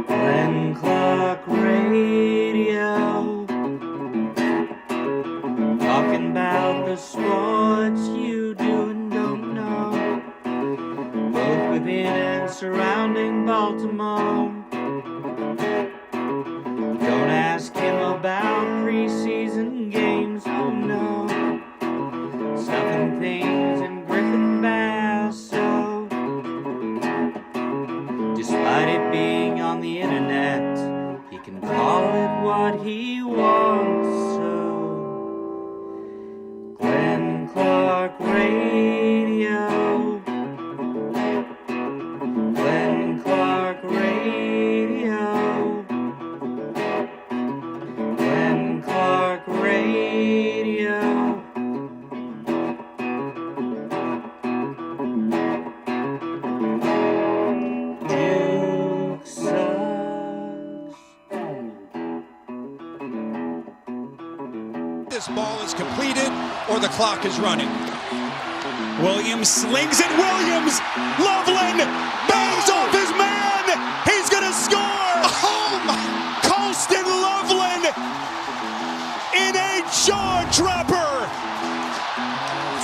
Glenn Clark Radio, talking about the sports you do and don't know, both within and surrounding Baltimore. Don't ask him about preseason games, oh no, stuffing things in Griffin Basso. Despite it being on the internet, he can call it what he wants, so Glenn Clark Radio, Glenn Clark Radio, Glenn Clark Radio. Duke sucks. This ball is completed or the clock is running. Williams slings it. Williams, Loveland bangs off his man. He's going to score. Home. Colston Loveland in a jaw dropper.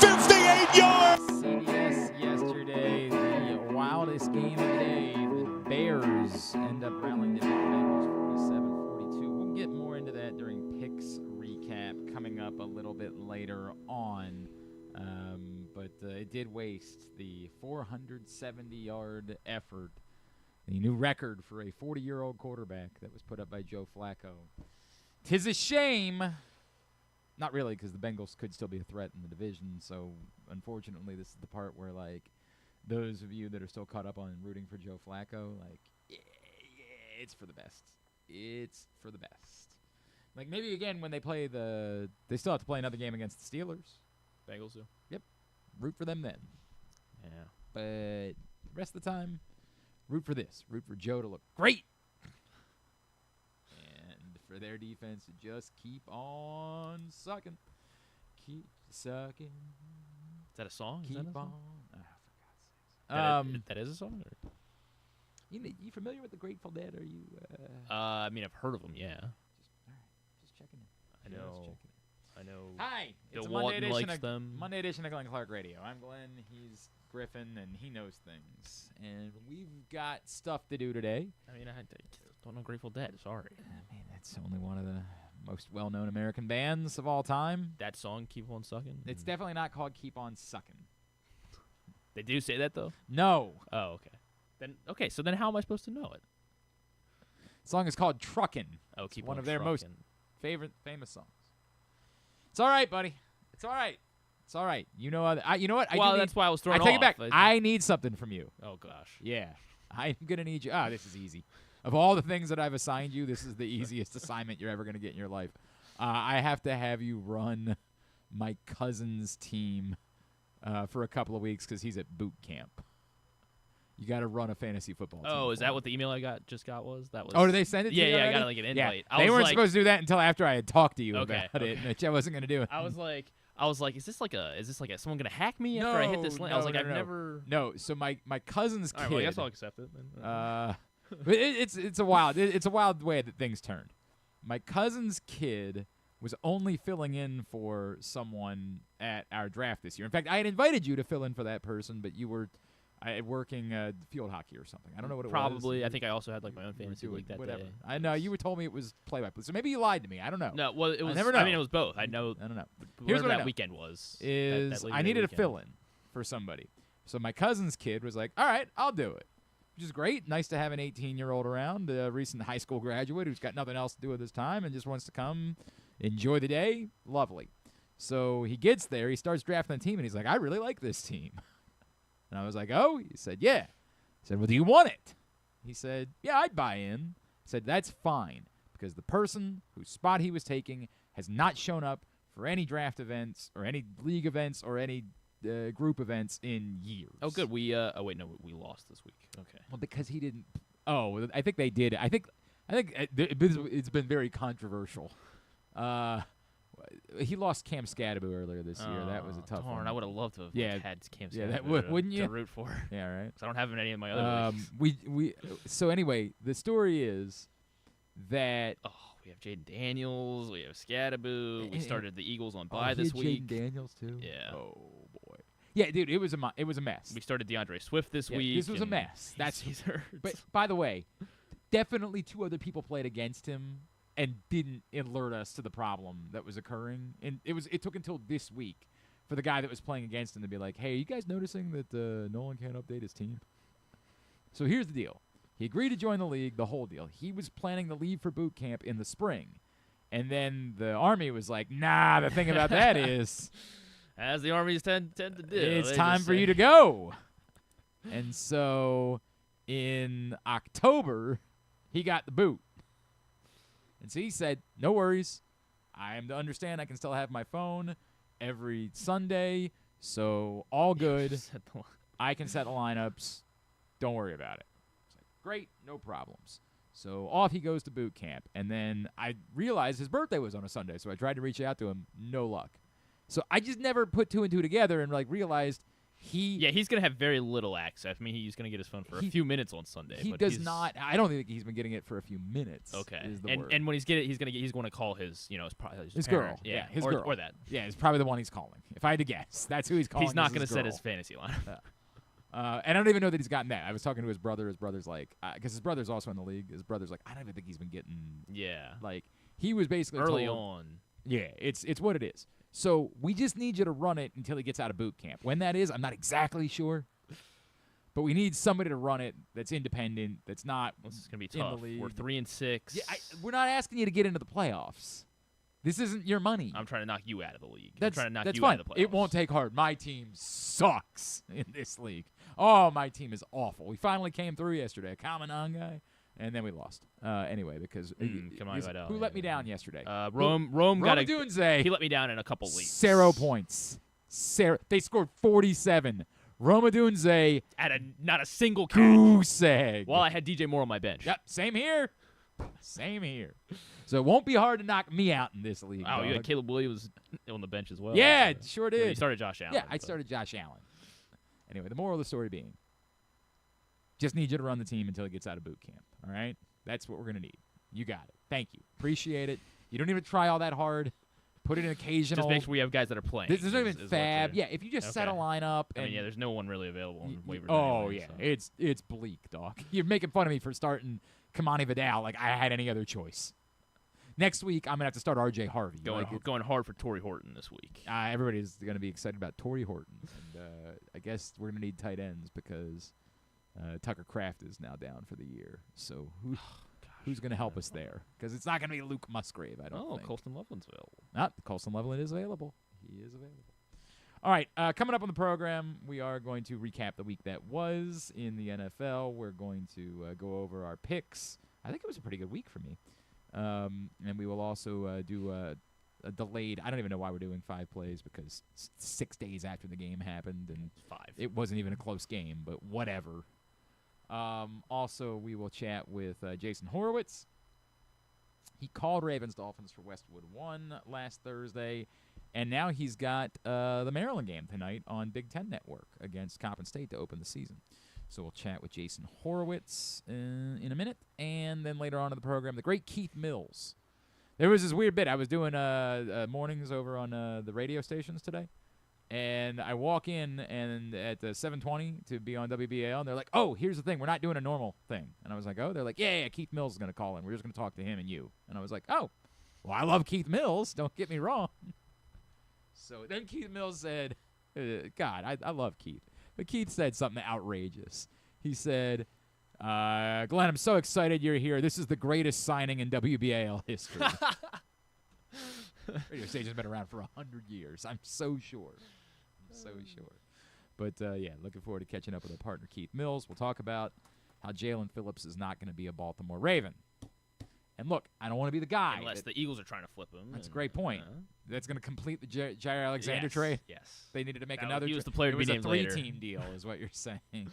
58 yards. CBS yesterday, the wildest game of the day. The Bears end up rallying to beat the Bengals 47-42. We'll get more into that during Picks Recap coming up a little bit later on. But it did waste the 470-yard effort, the new record for a 40-year-old quarterback that was put up by Joe Flacco. 'Tis a shame. Not really, because the Bengals could still be a threat in the division. So, unfortunately, this is the part where, like, those of you that are still caught up on rooting for Joe Flacco, like, yeah, it's for the best. It's for the best. Like, maybe, again, when they play they still have to play another game against the Steelers. Bengals do. Yep. Root for them then. Yeah. But the rest of the time, root for this. Root for Joe to look great. And for their defense to just keep on sucking. Keep sucking. Is that a song? Keep Is that a on. song? For God's sakes. That is a song? Or? You familiar with the Grateful Dead? Are you? I mean, I've heard of them, yeah. Just checking in. I Just know. checking in. I know. Hi, Bill it's a Monday Walton edition, likes of, them. Monday edition of Glenn Clark Radio. I'm Glenn, he's Griffin, and he knows things. And we've got stuff to do today. I mean, I don't know Grateful Dead. Sorry. I mean, that's only one of the most well-known American bands of all time. That song, Keep On Sucking? It's definitely not called Keep On Sucking. They do say that, though? No. Oh, okay. So then how am I supposed to know it? The song is called Truckin'. Oh, It's Keep one On of their most Truckin'. famous songs. It's all right, buddy. It's all right. It's all right. You know what? Well, that's why I was I thrown take it back. off. I need something from you. Oh, gosh. Yeah. I'm going to need you. This is easy. Of all the things that I've assigned you, this is the easiest assignment you're ever going to get in your life. I have to have you run my cousin's team for a couple of weeks because he's at boot camp. You got to run a fantasy football team. Oh, is that what the email I just got was? That was. Oh, did they send it to you Yeah, I already? got like an invite. Yeah. They weren't supposed to do that until after I had talked to you Okay, about it, which I wasn't going to do it. I was like, is this like someone gonna hack me after I hit this link? I was like, I've never. No, so my cousin's kid. All right, well, I guess I'll accept it then. But it's a wild way that things turned. My cousin's kid was only filling in for someone at our draft this year. In fact, I had invited you to fill in for that person, but you were working field hockey or something. I don't know what it was. Probably. I think I also had like my own fantasy league that whatever. day. I know you told me it was play-by-play, so maybe you lied to me. I don't know. No, well, it was. I never know. I mean, it was both. I know. I don't know. Here's what I that know weekend was. Is that I needed weekend. a fill-in for somebody. So my cousin's kid was like, all right, I'll do it. Which is great. Nice to have an 18-year-old around, a recent high school graduate who's got nothing else to do with his time and just wants to come enjoy the day. Lovely. So he gets there. He starts drafting the team, and he's like, I really like this team. And I was like, oh? He said, yeah. I said, well, do you want it? He said, yeah, I'd buy in. I said, that's fine, because the person whose spot he was taking has not shown up for any draft events or any league events or any group events in years. Oh, good. We wait, no, we lost this week. Okay. Well, because he didn't. Oh, I think they did. I think it's been very controversial. he lost Cam Scadaboo earlier this year. That was a tough one. Darn, I would have loved to have had Cam Yeah, that Scadaboo wouldn't you? to root for. Yeah, right. 'Cause I don't have him in any of my other leagues. So anyway, the story is that We have Jaden Daniels. We have Scadaboo. We started the Eagles on bye he this had week. Jaden Daniels too. Yeah. Oh boy. Yeah, dude, it was a mess. We started DeAndre Swift this week. This was a mess. He's hurt. But by the way, definitely 2 other people played against him and didn't alert us to the problem that was occurring. And it took until this week for the guy that was playing against him to be like, "Hey, are you guys noticing that Nolan can't update his team?" So here's the deal. He agreed to join the league, the whole deal. He was planning to leave for boot camp in the spring. And then the Army was like, "Nah, the thing about that is as the Armies tend to do. it's They time just for say- you to go." And so in October, he got the boot. And so he said, "No worries. I am to understand I can still have my phone every Sunday, so all good. I can set the lineups. Don't worry about it." It's like, great, no problems. So off he goes to boot camp. And then I realized his birthday was on a Sunday, so I tried to reach out to him. No luck. So I just never put 2 and 2 together and realized he's going to have very little access. I mean, he's going to get his phone for a few minutes on Sunday. He but does not. I don't think he's been getting it for a few minutes. Okay. Is the word. And when he's going to call his, his girl. parent. Yeah, his or, girl. or that. Yeah, it's probably the one he's calling. If I had to guess, that's who he's calling. He's not going to set his fantasy lineup. And I don't even know that he's gotten that. I was talking to his brother. His brother's like, because his brother's also in the league. His brother's like, I don't even think he's been getting. Yeah. Like he was basically early told, on. Yeah, it's what it is. So we just need you to run it until he gets out of boot camp. When that is, I'm not exactly sure. But we need somebody to run it that's independent, that's not This is going to be in tough. the league. We're 3-6. Yeah, we're not asking you to get into the playoffs. This isn't your money. I'm trying to knock you out of the league. That's I'm trying to knock that's you fine. out of the playoffs. It won't take hard. My team sucks in this league. Oh, my team is awful. We finally came through yesterday. A common on guy. And then we lost. Anyway, because who let me down yesterday? Rome got a Dunze. He let me down in a couple leagues. 0 points. They scored 47. Roma Dunze At not a single catch. goose egg. While I had DJ Moore on my bench. Yep, same here. Same here. So it won't be hard to knock me out in this league. Oh, you dog. had Caleb Williams on the bench as well. Yeah, So- sure Well, you did. started Josh Allen. Yeah, I but- started Josh Allen. Anyway, the moral of the story being, just need you to run the team until he gets out of boot camp, all right? That's what we're going to need. You got it. Thank you. Appreciate it. You don't even try all that hard. Put it in occasional. Just make sure we have guys that are playing. There's not is even what fab. you're- Yeah, if you just set a Okay. lineup. I And mean, yeah, there's no one really available on waivers. oh, anyway, yeah. so. It's bleak, dog. You're making fun of me for starting Kamani Vidal like I had any other choice. Next week, I'm going to have to start R.J. Harvey. Going hard for Torrey Horton this week. Everybody's going to be excited about Torrey Horton. And I guess we're going to need tight ends because Tucker Kraft is now down for the year. So who's going to help us there? Because it's not going to be Luke Musgrave, I don't think. Colston Loveland's available. Colston Loveland is available. He is available. All right, coming up on the program, we are going to recap the week that was in the NFL. We're going to go over our picks. I think it was a pretty good week for me. And we will also do a delayed. I don't even know why we're doing 5 plays because 6 days after the game happened, and 5. it wasn't even a close game, but whatever. Also, we will chat with Jason Horowitz. He called Ravens Dolphins for Westwood 1 last Thursday, and now he's got the Maryland game tonight on Big Ten Network against Coppin State to open the season. So we'll chat with Jason Horowitz in a minute. And then later on in the program, the great Keith Mills. There was this weird bit. I was doing mornings over on the radio stations today. And I walk in and at 7:20 to be on WBAL. And they're like, oh, here's the thing. We're not doing a normal thing. And I was like, oh. They're like, yeah, Keith Mills is going to call in. We're just going to talk to him and you. And I was like, oh, well, I love Keith Mills. Don't get me wrong. So then Keith Mills said, God, I love Keith. But Keith said something outrageous. He said, Glenn, I'm so excited you're here. This is the greatest signing in WBAL history. Radio station's been around for 100 years. I'm so sure. But, yeah, looking forward to catching up with our partner, Keith Mills. We'll talk about how Jalen Phillips is not going to be a Baltimore Raven. And, look, I don't want to be the guy. Unless the Eagles are trying to flip him. That's a great point. That's going to complete the Jaire Alexander trade? Yes. They needed to make That another he was trade. the player It to was be a named later. 3-team deal is what you're saying.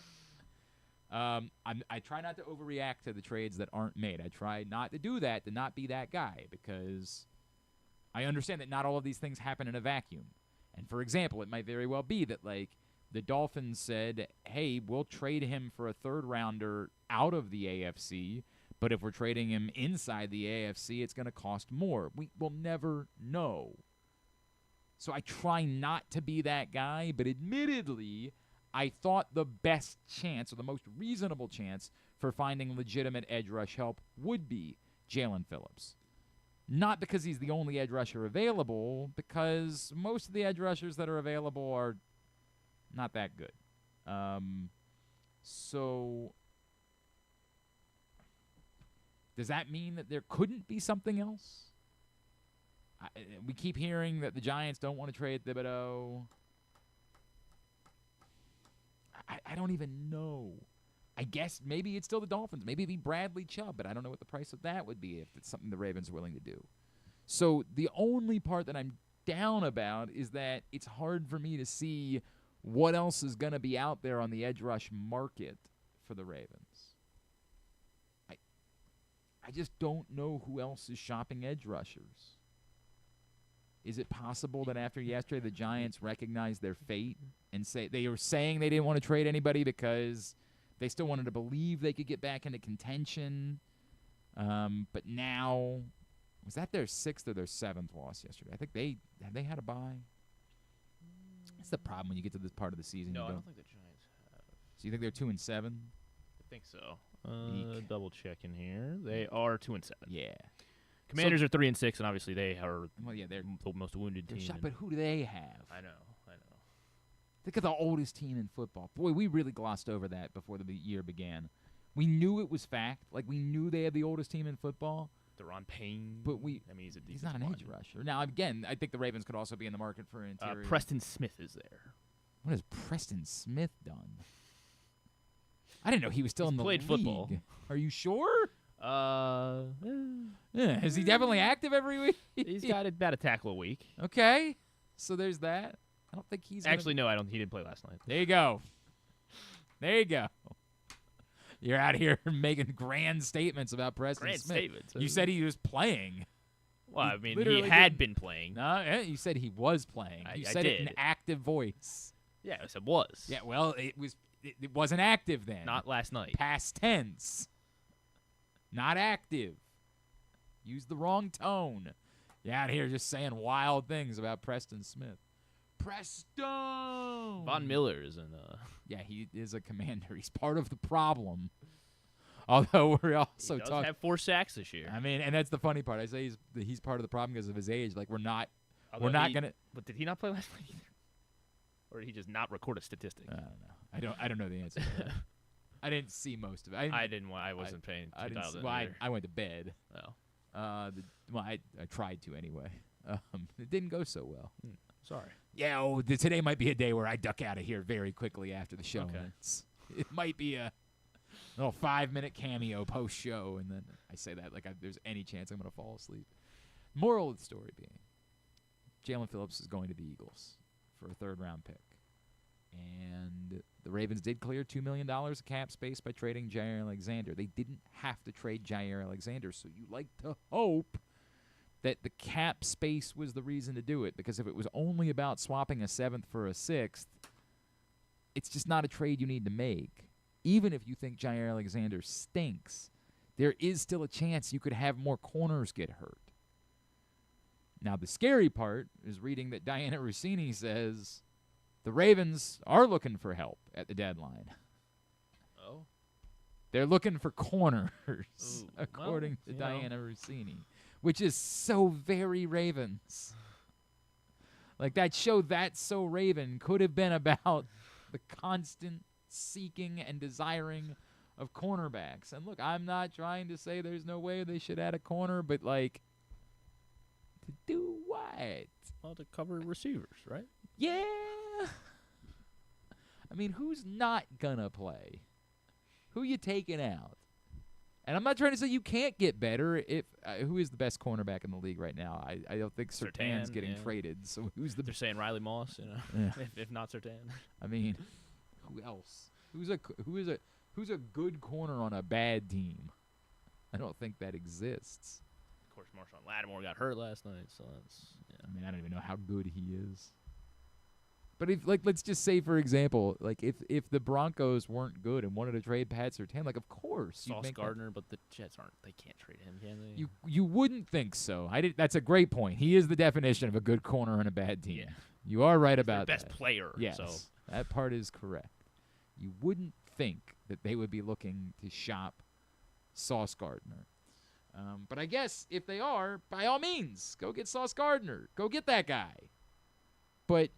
I try not to overreact to the trades that aren't made. I try not to do that, to not be that guy, because I understand that not all of these things happen in a vacuum. And for example, it might very well be that like the Dolphins said, hey, we'll trade him for a third rounder out of the AFC, but if we're trading him inside the AFC, it's going to cost more. We will never know. So I try not to be that guy, but admittedly, I thought the best chance or the most reasonable chance for finding legitimate edge rush help would be Jalen Phillips. Not because he's the only edge rusher available, because most of the edge rushers that are available are not that good. So does that mean that there couldn't be something else? We keep hearing that the Giants don't want to trade Thibodeau. I don't even know. I guess maybe it's still the Dolphins. Maybe it'd be Bradley Chubb, but I don't know what the price of that would be if it's something the Ravens are willing to do. So the only part that I'm down about is that it's hard for me to see what else is going to be out there on the edge rush market for the Ravens. I just don't know who else is shopping edge rushers. Is it possible that after yesterday the Giants recognized their fate and say they were saying they didn't want to trade anybody because they still wanted to believe they could get back into contention? But now, was that their 6th or their 7th loss yesterday? I think they had a bye. That's the problem when you get to this part of the season. No, I don't think the Giants have. So you think they're 2-7? I think so. Eek. Double checking here. They are 2-7. Yeah. Commanders are 3-6, and obviously they are They're the most wounded team. shot, but who do they have? I know. Think of the oldest team in football. Boy, we really glossed over that before the year began. We knew it was fact. Like, we knew they had the oldest team in football. Deron Payne. But he's not an edge rusher. Now, again, I think the Ravens could also be in the market for an interior. Preston Smith is there. What has Preston Smith done? I didn't know he was still in the played league. football. Are you sure? Yeah. Is he definitely active every week? He's got about a tackle a week. Okay. So there's that. I don't think he's Actually, no, he didn't play last night. There you go. You're out here making grand statements about Preston Grand Smith. statements. You said he was playing. Well, I mean, literally he had been playing. No, you said he was playing. You I said it in did. active voice. Yeah, I said was. Yeah, well, it wasn't active then. Not last night. Past tense. Not active. Use the wrong tone. You're out here just saying wild things about Preston Smith. Preston! Von Miller is in. Yeah, he is a commander. He's part of the problem. Although we're also he does talking. have 4 sacks this year. I mean, and that's the funny part. I say he's part of the problem because of his age. Like we're not gonna. But did he not play last night either? Or did he just not record a statistic? I don't know. I don't know the answer to that. I didn't see most of it. I wasn't paying. I went to bed. Oh. I tried to anyway. It didn't go so well. Sorry. Yeah, today might be a day where I duck out of here very quickly after the show. Okay. It might be a little 5-minute cameo post-show, and then I say that like there's any chance I'm going to fall asleep. Moral of the story being, Jalen Phillips is going to the Eagles for a 3rd-round pick. And the Ravens did clear $2 million of cap space by trading Jaire Alexander. They didn't have to trade Jaire Alexander, so you like to hope that the cap space was the reason to do it, because if it was only about swapping a 7th for a 6th, it's just not a trade you need to make. Even if you think Jaire Alexander stinks, there is still a chance you could have more corners get hurt. Now, the scary part is reading that Diana Rossini says the Ravens are looking for help at the deadline. Oh. They're looking for corners, Ooh, according to know. Diana Rossini, which is so very Ravens. Like that show, That's So Raven, could have been about the constant seeking and desiring of cornerbacks. And look, I'm not trying to say there's no way they should add a corner, but like, to do what? Well, to cover receivers, right? Yeah. I mean, who's not gonna play? Who you taking out? And I'm not trying to say you can't get better. If who is the best cornerback in the league right now? I don't think Surtain's getting traded. So who's the? They're saying Riley Moss, you know, if not Surtain. I mean, who else? Who's a good corner on a bad team? I don't think that exists. course, Marshawn Lattimore got hurt last night, so that's I mean, I don't even know how good he is. But if let's just say, for example, if the Broncos weren't good and wanted to trade Pat Surtain, of course you'd Sauce make Gardner, but the Jets they can't trade him, can they? You wouldn't think so. That's a great point. He is the definition of a good corner on a bad team. Yeah. You are right about their best that. player. Yes, So. that part is correct. You wouldn't think that they would be looking to shop Sauce Gardner. But I guess if they are, by all means, go get Sauce Gardner. Go get that guy. But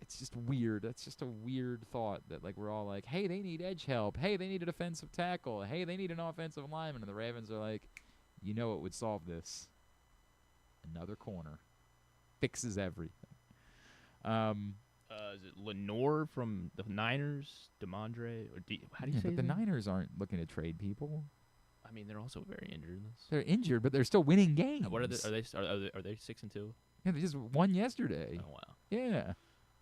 it's just weird. That's just a weird thought that we're all like, hey, they need edge help. Hey, they need a defensive tackle. Hey, they need an offensive lineman. And the Ravens are like, you know what would solve this? Another corner. Fixes everything. Is it Lenore from the Niners? DeMondre? How do you say but the his name? Niners aren't looking to trade people. I mean, they're also very injured. They're injured, but they're still winning games. What are they? Are they 6-2? Yeah, they just won yesterday. Oh wow. Yeah. I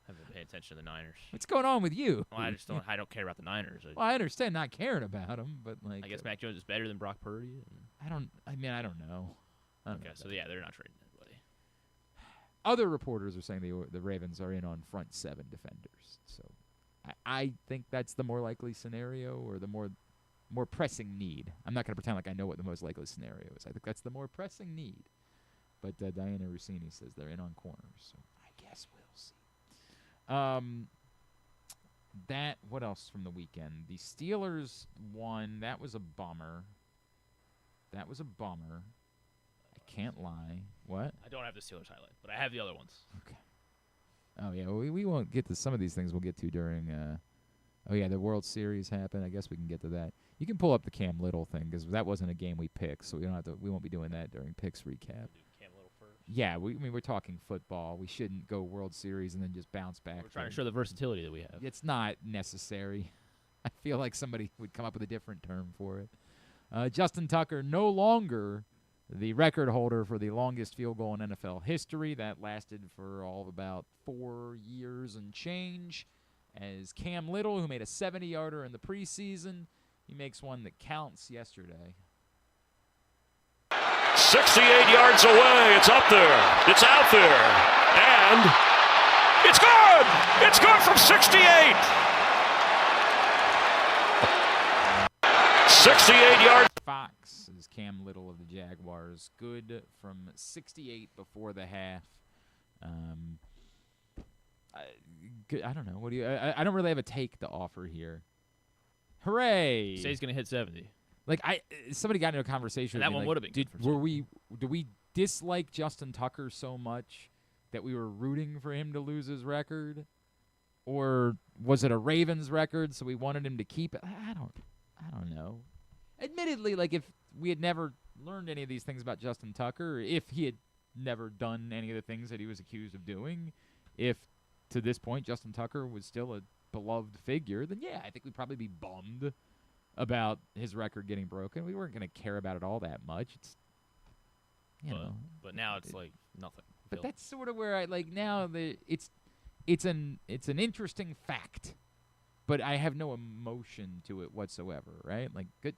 haven't been paying attention to the Niners. What's going on with you? Well, I don't care about the Niners. Well, I understand not caring about them, but I guess Mac Jones is better than Brock Purdy. I don't know. Okay, so yeah, they're not trading anybody. Other reporters are saying the Ravens are in on front seven defenders. So I think that's the more likely scenario, or the more pressing need. I'm not going to pretend like I know what the most likely scenario is. I think that's the more pressing need. But Diana Rossini says they're in on corners, so I guess we'll see. What else from the weekend? The Steelers won. That was a bummer. I can't lie. What? I don't have the Steelers highlight, but I have the other ones. Okay. Oh, yeah. Well, we won't get to some of these things. We'll get to during the World Series happened. I guess we can get to that. You can pull up the Cam Little thing, because that wasn't a game we picked, so we won't be doing that during picks recap. Cam Little first. Yeah, we're talking football. We shouldn't go World Series and then just bounce back. We're trying to show the versatility that we have. It's not necessary. I feel like somebody would come up with a different term for it. Justin Tucker no longer the record holder for the longest field goal in NFL history. That lasted for all of about 4 years and change. As Cam Little, who made a 70-yarder in the preseason, he makes one that counts yesterday. 68 yards away. It's up there. It's out there. And it's good! It's good from 68! 68 yards. Fox is Cam Little of the Jaguars. Good from 68 before the half. I don't know. What do you? I don't really have a take to offer here. Hooray! Say he's gonna hit 70. Somebody got into a conversation. And that one would have been good for Do we dislike Justin Tucker so much that we were rooting for him to lose his record, or was it a Ravens record so we wanted him to keep it? I don't know. Admittedly, if we had never learned any of these things about Justin Tucker, if he had never done any of the things that he was accused of doing, if to this point Justin Tucker was still a beloved figure, then yeah, I think we'd probably be bummed about his record getting broken. We weren't going to care about it all that much. It's, but now it's nothing. But that's sort of where now it's an interesting fact, but I have no emotion to it whatsoever. Right? Good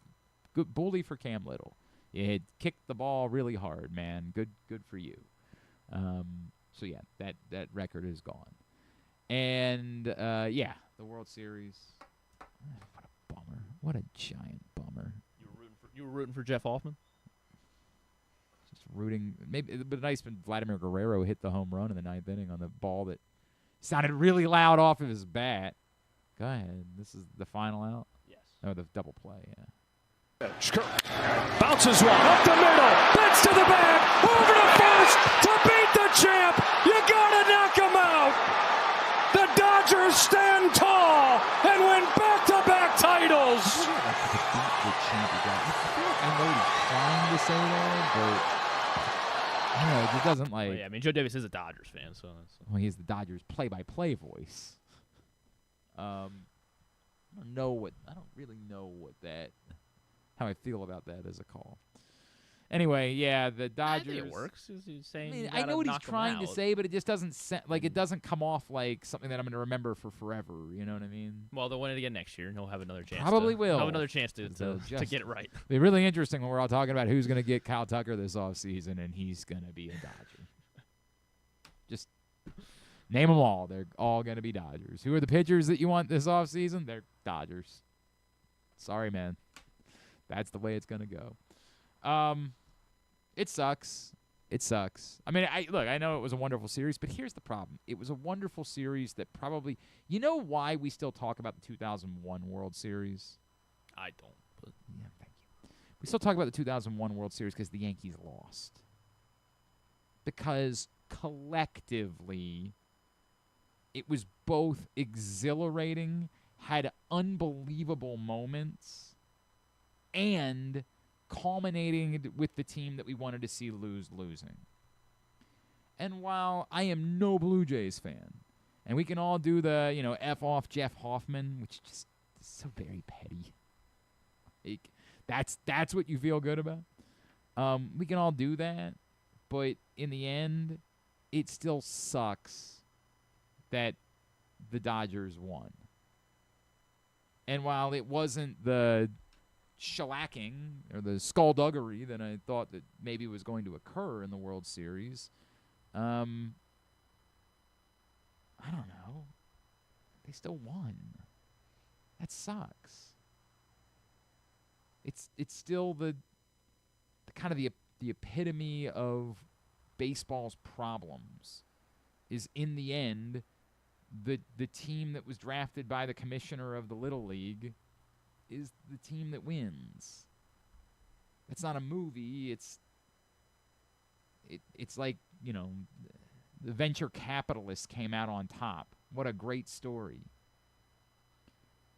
bully for Cam Little. You had kicked the ball really hard, man. Good for you. So yeah, that record is gone. And the World Series. What a bummer! What a giant bummer. You were rooting for Jeff Hoffman? Just rooting. Maybe it would be nice when Vladimir Guerrero hit the home run in the ninth inning on the ball that sounded really loud off of his bat. Go ahead. This is the final out? Yes. Oh, the double play, yeah. Bounces one up the middle. Bits to the back. Over to first to beat the champ. You gotta knock him out. The Dodgers stand tall and win back-to-back titles. I know he's trying to say that, but I don't know. It just doesn't Well, yeah, I mean, Joe Davis is a Dodgers fan, so that's... Well, he's the Dodgers play-by-play voice. I don't really know how I feel about that as a call. Anyway, yeah, the I Dodgers. think it works. He's saying I mean, you I gotta know what he's knock 'em trying to out. say, but it just doesn't it doesn't come off like something that I'm going to remember for forever. You know what I mean? Well, they'll win it again next year, and he'll have another chance. Probably to, will. He'll have another chance to just- get it right. It'll be really interesting when we're all talking about who's going to get Kyle Tucker this offseason, and he's going to be a Dodger. Just name them all. They're all going to be Dodgers. Who are the pitchers that you want this offseason? They're Dodgers. Sorry, man. That's the way it's going to go. It sucks. It sucks. I mean, I know it was a wonderful series, but here's the problem. It was a wonderful series that probably – you know why we still talk about the 2001 World Series? I don't. But Yeah, thank you. We still talk about the 2001 World Series because the Yankees lost. Because collectively, it was both exhilarating, had unbelievable moments, and culminating with the team that we wanted to see losing. And while I am no Blue Jays fan, and we can all do the, F off Jeff Hoffman, which just is so very petty. Like, that's what you feel good about. We can all do that, but in the end, it still sucks that the Dodgers won. And while it wasn't the shellacking or the skullduggery that I thought that maybe was going to occur in the World Series, I don't know. They still won. That sucks. It's still the kind of the epitome of baseball's problems. Is in the end, the team that was drafted by the commissioner of the Little League is the team that wins. It's not a movie. It's like, the venture capitalist came out on top. What a great story.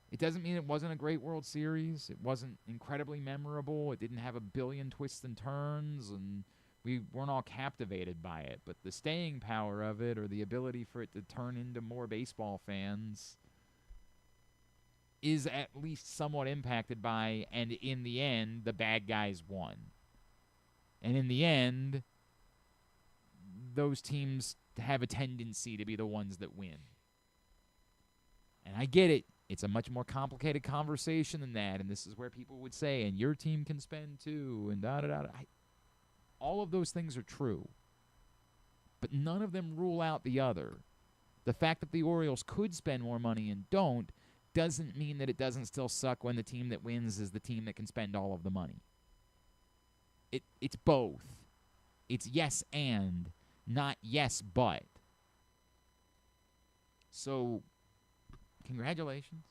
It doesn't mean it wasn't a great World Series. It wasn't incredibly memorable. It didn't have a billion twists and turns, and we weren't all captivated by it. But the staying power of it, or the ability for it to turn into more baseball fans, is at least somewhat impacted by, and in the end, the bad guys won. And in the end, those teams have a tendency to be the ones that win. And I get it. It's a much more complicated conversation than that, and this is where people would say, and your team can spend too, and da-da-da. All of those things are true, but none of them rule out the other. The fact that the Orioles could spend more money and don't doesn't mean that it doesn't still suck when the team that wins is the team that can spend all of the money. It's both. It's yes and, not yes but. So, congratulations.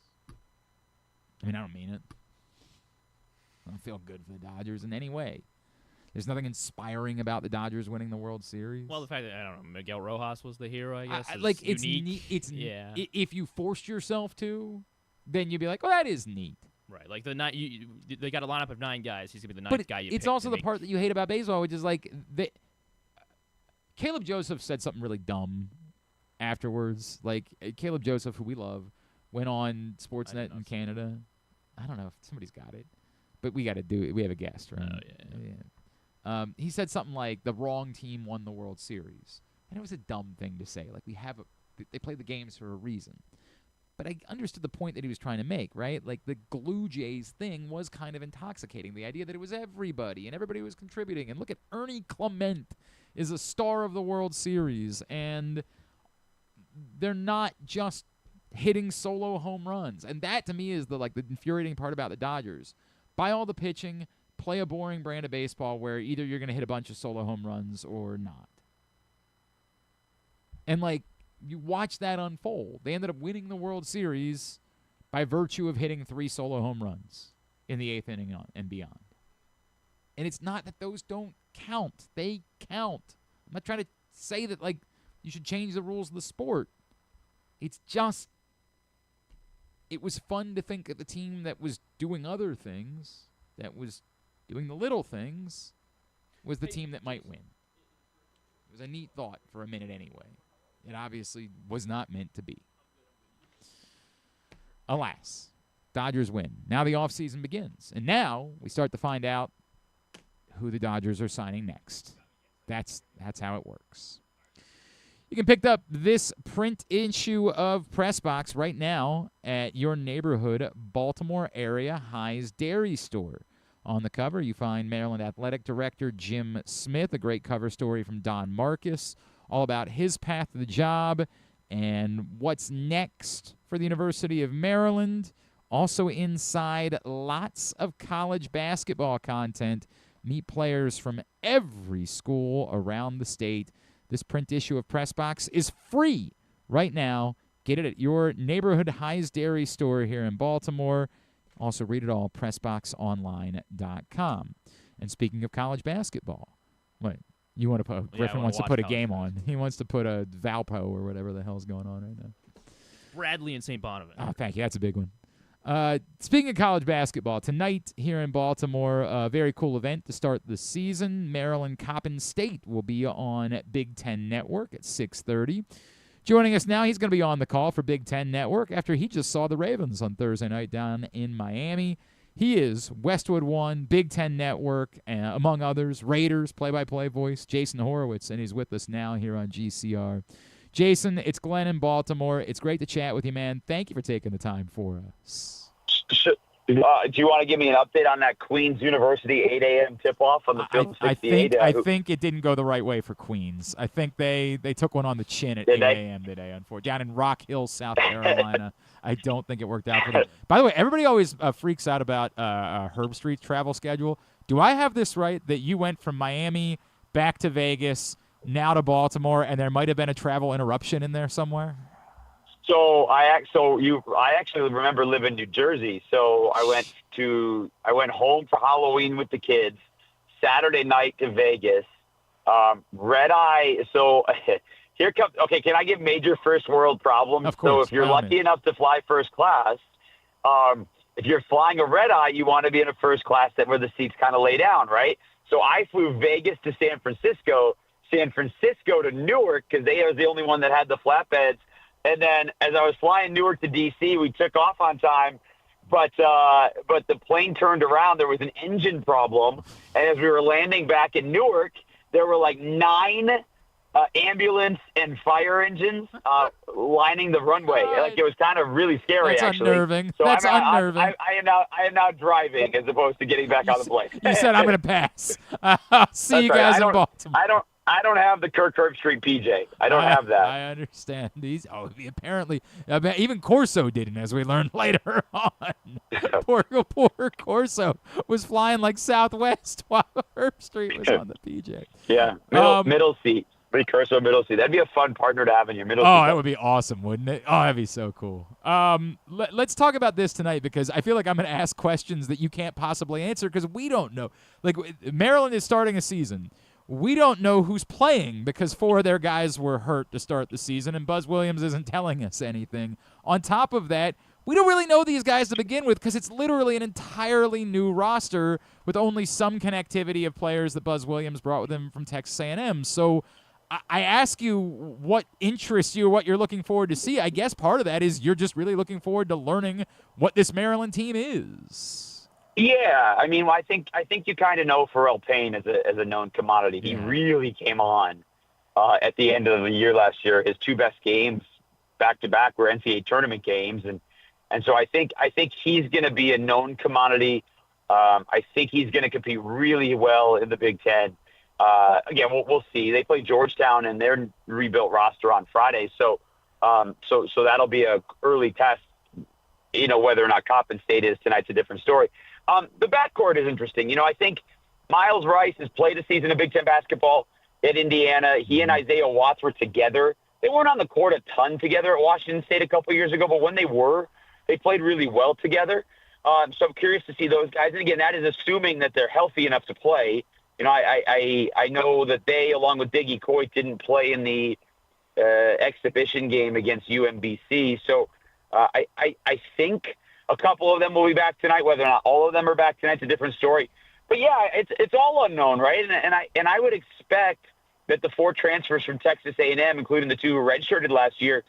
I mean, I don't mean it. I don't feel good for the Dodgers in any way. There's nothing inspiring about the Dodgers winning the World Series. well, the fact that I don't know, Miguel Rojas was the hero, I guess. Like, is it's unique. it's yeah. If you forced yourself to, then you'd be like, "Oh, that is neat." Right, like they got a lineup of 9 guys. He's gonna be the But ninth guy you it's pick also to the make- part that you hate about baseball, which is like Caleb Joseph said something really dumb afterwards. Like Caleb Joseph, who we love, went on Sportsnet in Canada. I don't know if somebody's got it, but we got to do it. We have a guest, right? Oh, yeah. He said something like the wrong team won the World Series, and it was a dumb thing to say. Like they play the games for a reason. But I understood the point that he was trying to make, right? Like the Glue Jays thing was kind of intoxicating. The idea that it was everybody and everybody was contributing. And look at Ernie Clement is a star of the World Series, and they're not just hitting solo home runs. And that to me is the infuriating part about the Dodgers. Buy all the pitching, play a boring brand of baseball where either you're going to hit a bunch of solo home runs or not. And you watch that unfold. They ended up winning the World Series by virtue of hitting 3 solo home runs in the 8th inning and beyond. And it's not that those don't count. They count. I'm not trying to say that you should change the rules of the sport. It's just it was fun to think that the team that was doing other things, that was doing the little things, was the team that might win. It was a neat thought for a minute anyway. It obviously was not meant to be. Alas, Dodgers win. Now the offseason begins. And now we start to find out who the Dodgers are signing next. That's how it works. You can pick up this print issue of Press Box right now at your neighborhood Baltimore area High's Dairy Store. On the cover, you find Maryland Athletic Director Jim Smith, a great cover story from Don Marcus, all about his path to the job and what's next for the University of Maryland. Also inside, lots of college basketball content. Meet players from every school around the state. This print issue of Press Box is free right now. Get it at your neighborhood High's Dairy Store here in Baltimore. Also, read it all, PressBoxOnline.com. And speaking of college basketball, what you want to put? Griffin wants to put a game on. He wants to put a Valpo or whatever the hell's going on right now. Bradley and St. Bonaventure. Oh, thank you. That's a big one. Speaking of college basketball, tonight here in Baltimore, a very cool event to start the season. Maryland Coppin State will be on Big Ten Network at 6:30. Joining us now, he's going to be on the call for Big Ten Network after he just saw the Ravens on Thursday night down in Miami. He is Westwood One, Big Ten Network, among others, Raiders play-by-play voice, Jason Horowitz, and he's with us now here on GCR. Jason, it's Glenn in Baltimore. It's great to chat with you, man. Thank you for taking the time for us. Do you want to give me an update on that Queens University 8 a.m. tip-off on the field? I think it didn't go the right way for Queens. I think they took one on the chin at 8 a.m. today, unfortunately. Down in Rock Hill, South Carolina. I don't think it worked out for them. By the way, everybody always freaks out about Herb Street's travel schedule. Do I have this right that you went from Miami back to Vegas, now to Baltimore, and there might have been a travel interruption in there somewhere? So I actually remember living in New Jersey. So I went home for Halloween with the kids, Saturday night to Vegas, red eye. So here comes, okay, can I give major first world problems? Of course. So if you're lucky enough to fly first class, if you're flying a red eye, you want to be in a first class where the seats kind of lay down, right? So I flew Vegas to San Francisco to Newark, because they was the only one that had the flatbeds. And then as I was flying Newark to D.C., we took off on time, but the plane turned around. There was an engine problem. And as we were landing back in Newark, there were like 9 ambulance and fire engines lining the runway. Like, it was kind of really scary. That's actually. Unnerving. So That's unnerving. I am now driving as opposed to getting back on the plane. You said I'm going to pass. I'll see you guys in Baltimore. I don't have the Kirk Herbstreit PJ. I don't have that. I understand. Apparently, even Corso didn't, as we learned later on. Poor Corso was flying like Southwest while Herbstreit was on the PJ. Yeah, middle seat. Corso middle seat. That'd be a fun partner to have in your middle seat. Oh, that would be awesome, wouldn't it? Oh, that'd be so cool. Let's talk about this tonight, because I feel like I'm going to ask questions that you can't possibly answer because we don't know. Like, Maryland is starting a season. We don't know who's playing because 4 of their guys were hurt to start the season, and Buzz Williams isn't telling us anything. On top of that, we don't really know these guys to begin with because it's literally an entirely new roster with only some connectivity of players that Buzz Williams brought with him from Texas A&M. So I ask you what interests you or what you're looking forward to see. I guess part of that is you're just really looking forward to learning what this Maryland team is. Yeah, I mean, I think you kind of know Pharrell Payne as a known commodity. He really came on at the end of the year last year. His 2 best games back to back were NCAA tournament games, and so I think he's going to be a known commodity. I think he's going to compete really well in the Big Ten. Again, we'll see. They play Georgetown in their rebuilt roster on Friday, so that'll be a early test. Whether or not Coppin State is tonight's a different story. The backcourt is interesting. I think Miles Rice has played a season of Big Ten basketball at Indiana. He and Isaiah Watts were together. They weren't on the court a ton together at Washington State a couple years ago, but when they were, they played really well together. So I'm curious to see those guys. And again, that is assuming that they're healthy enough to play. I know that they, along with Diggy Coit, didn't play in the exhibition game against UMBC. So I think a couple of them will be back tonight. Whether or not all of them are back tonight's a different story. But yeah, it's all unknown, right? And I would expect that the 4 transfers from Texas A&M, including the 2 who redshirted last year,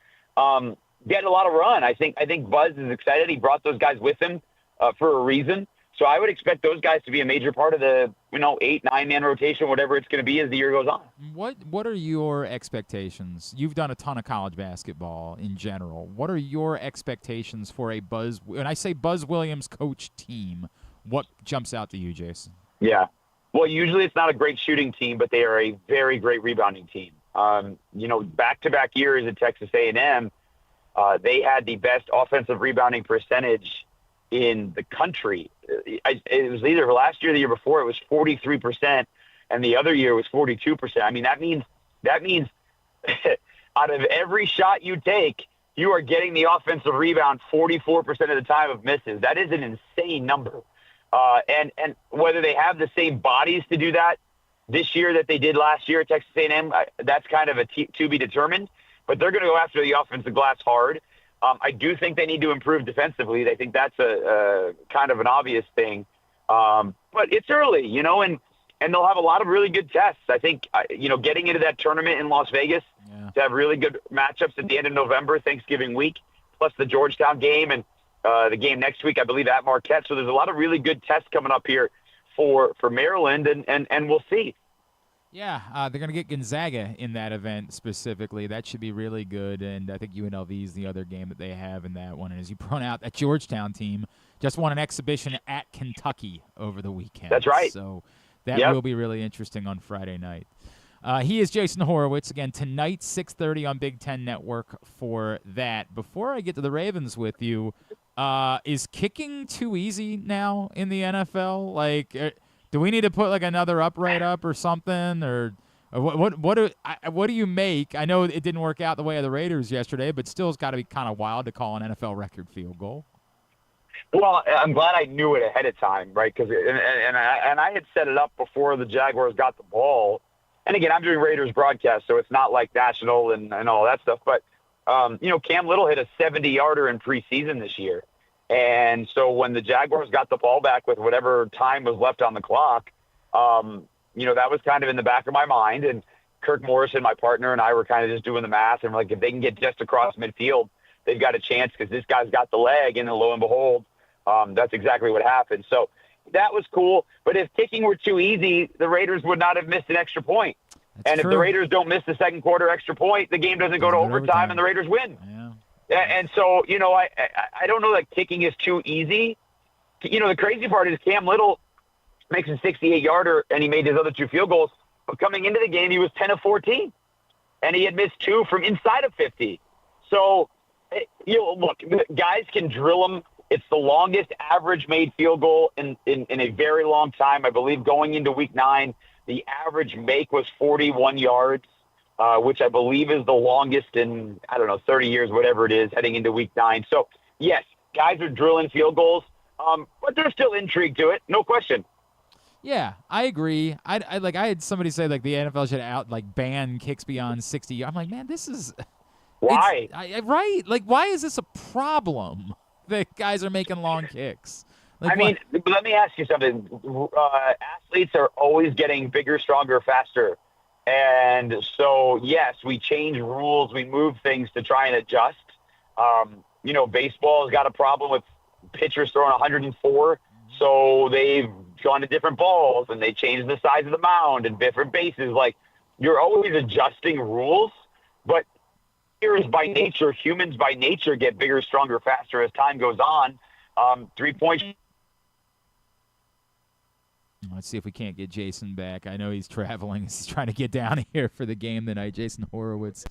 get a lot of run. I think Buzz is excited. He brought those guys with him for a reason. So I would expect those guys to be a major part of the 8-9-man rotation, whatever it's going to be as the year goes on. What are your expectations? You've done a ton of college basketball in general. What are your expectations for a when I say Buzz Williams coach team, what jumps out to you, Jason? Yeah. Well, usually it's not a great shooting team, but they are a very great rebounding team. Back-to-back years at Texas A&M, they had the best offensive rebounding percentage in the country. It was either last year or the year before, it was 43%, and the other year was 42%. I mean, that means out of every shot you take, you are getting the offensive rebound 44% of the time of misses. That is an insane number. And whether they have the same bodies to do that this year that they did last year at Texas A&M, that's kind of to be determined. But they're going to go after the offensive glass hard. I do think they need to improve defensively. I think that's a kind of an obvious thing. But it's early, and they'll have a lot of really good tests. I think, getting into that tournament in Las Vegas to have really good matchups at the end of November, Thanksgiving week, plus the Georgetown game and the game next week, I believe, at Marquette. So there's a lot of really good tests coming up here for Maryland, and we'll see. Yeah, they're going to get Gonzaga in that event specifically. That should be really good, and I think UNLV is the other game that they have in that one. And as you point out, that Georgetown team just won an exhibition at Kentucky over the weekend. That's right. So that will be really interesting on Friday night. He is Jason Horowitz. Again, tonight, 6:30 on Big Ten Network for that. Before I get to the Ravens with you, is kicking too easy now in the NFL? Like, do we need to put like another upright up or something, or what do you make? I know it didn't work out the way of the Raiders yesterday, but still, it's got to be kind of wild to call an NFL record field goal. Well, I'm glad I knew it ahead of time, right? Because I had set it up before the Jaguars got the ball. And again, I'm doing Raiders broadcast, so it's not like national and all that stuff. But Cam Little hit a 70-yarder in preseason this year. And so when the Jaguars got the ball back with whatever time was left on the clock, that was kind of in the back of my mind. And Kirk Morrison, my partner, and I were kind of just doing the math. And we're like, if they can get just across midfield, they've got a chance because this guy's got the leg. And then lo and behold, that's exactly what happened. So that was cool. But if kicking were too easy, the Raiders would not have missed an extra point. That's true. If the Raiders don't miss the second quarter extra point, the game doesn't go to overtime and the Raiders win. Yeah. And so, I don't know that kicking is too easy. The crazy part is Cam Little makes a 68-yarder, and he made his other two field goals. But coming into the game, he was 10 of 14, and he had missed 2 from inside of 50. So, look, guys can drill them. It's the longest average made field goal in a very long time. I believe going into week 9, the average make was 41 yards. Which I believe is the longest in, 30 years, whatever it is, heading into week 9. So, yes, guys are drilling field goals, but there's still intrigue to it, no question. Yeah, I agree. I had somebody say, like, the NFL should ban kicks beyond 60. I'm like, man, this is – why? Right? Like, why is this a problem that guys are making long kicks? Like, let me ask you something. Athletes are always getting bigger, stronger, faster. And so, yes, we change rules. We move things to try and adjust. Baseball has got a problem with pitchers throwing 104. So they've gone to different balls and they changed the size of the mound and different bases. Like, you're always adjusting rules, but humans by nature get bigger, stronger, faster as time goes on. 3 points. Let's see if we can't get Jason back. I know he's traveling. He's trying to get down here for the game tonight. Jason Horowitz,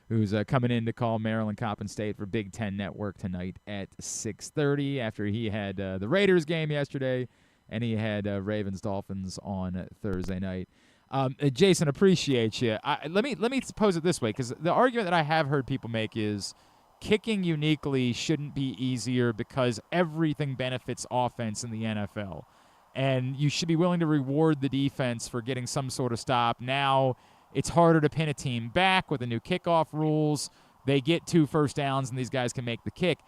who's coming in to call Maryland Coppin State for Big Ten Network tonight at 6:30 after he had the Raiders game yesterday and he had Ravens-Dolphins on Thursday night. Jason, appreciate you. Let me pose it this way, because the argument that I have heard people make is kicking uniquely shouldn't be easier because everything benefits offense in the NFL. And you should be willing to reward the defense for getting some sort of stop. Now it's harder to pin a team back with the new kickoff rules. They get 2 first downs, and these guys can make the kick.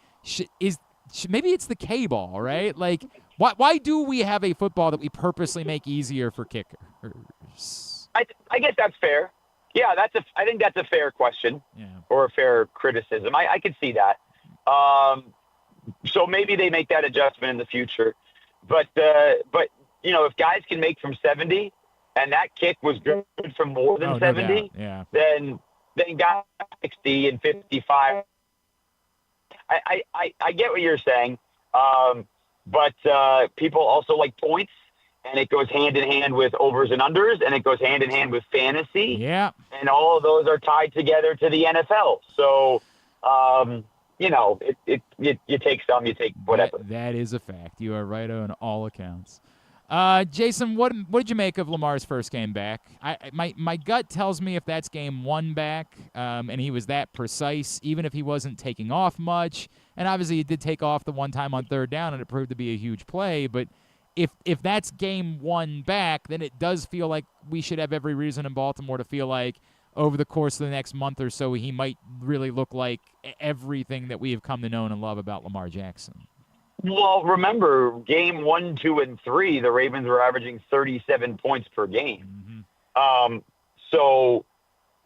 Maybe it's the K-ball, right? Like, why do we have a football that we purposely make easier for kickers? I guess that's fair. Yeah, I think that's a fair question or a fair criticism. I could see that. So maybe they make that adjustment in the future. But if guys can make from 70, and that kick was good from more than 70, yeah. then guys 60 and 55. I get what you're saying, but people also like points, and it goes hand in hand with overs and unders, and it goes hand in hand with fantasy. Yeah. And all of those are tied together to the NFL. So, you take some, you take whatever. That is a fact. You are right on all accounts. Jason, what did you make of Lamar's first game back? My gut tells me if that's game 1 back, and he was that precise, even if he wasn't taking off much, and obviously he did take off the one time on 3rd down, and it proved to be a huge play, but if that's game 1 back, then it does feel like we should have every reason in Baltimore to feel like over the course of the next month or so, he might really look like everything that we have come to know and love about Lamar Jackson. Well, remember, game 1, 2, and 3, the Ravens were averaging 37 points per game. Mm-hmm. So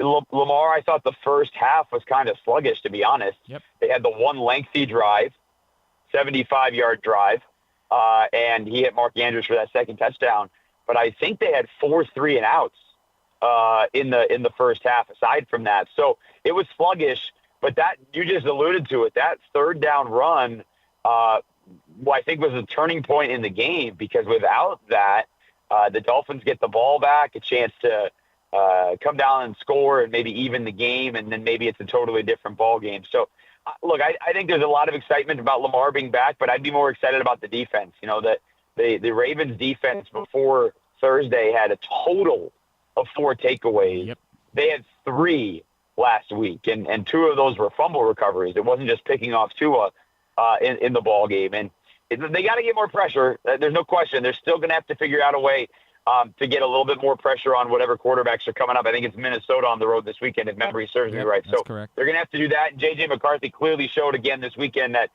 Lamar, I thought the first half was kind of sluggish, to be honest. Yep. They had the one lengthy drive, 75-yard drive, and he hit Mark Andrews for that second touchdown. But I think they had 4 3-and-outs in the first half aside from that. So it was sluggish, but that, you just alluded to it, that 3rd down run, I think was a turning point in the game, because without that, the Dolphins get the ball back, a chance to come down and score and maybe even the game, and then maybe it's a totally different ball game. So, look, I think there's a lot of excitement about Lamar being back, but I'd be more excited about the defense. The Ravens defense before Thursday had a total of 4 takeaways. Yep. They had 3 last week, and 2 of those were fumble recoveries. It wasn't just picking off Tua in the ball game, and they got to get more pressure. There's no question. They're still going to have to figure out a way to get a little bit more pressure on whatever quarterbacks are coming up. I think it's Minnesota on the road this weekend, if memory serves me right. That's So correct. They're going to have to do that. And J.J. McCarthy clearly showed again this weekend that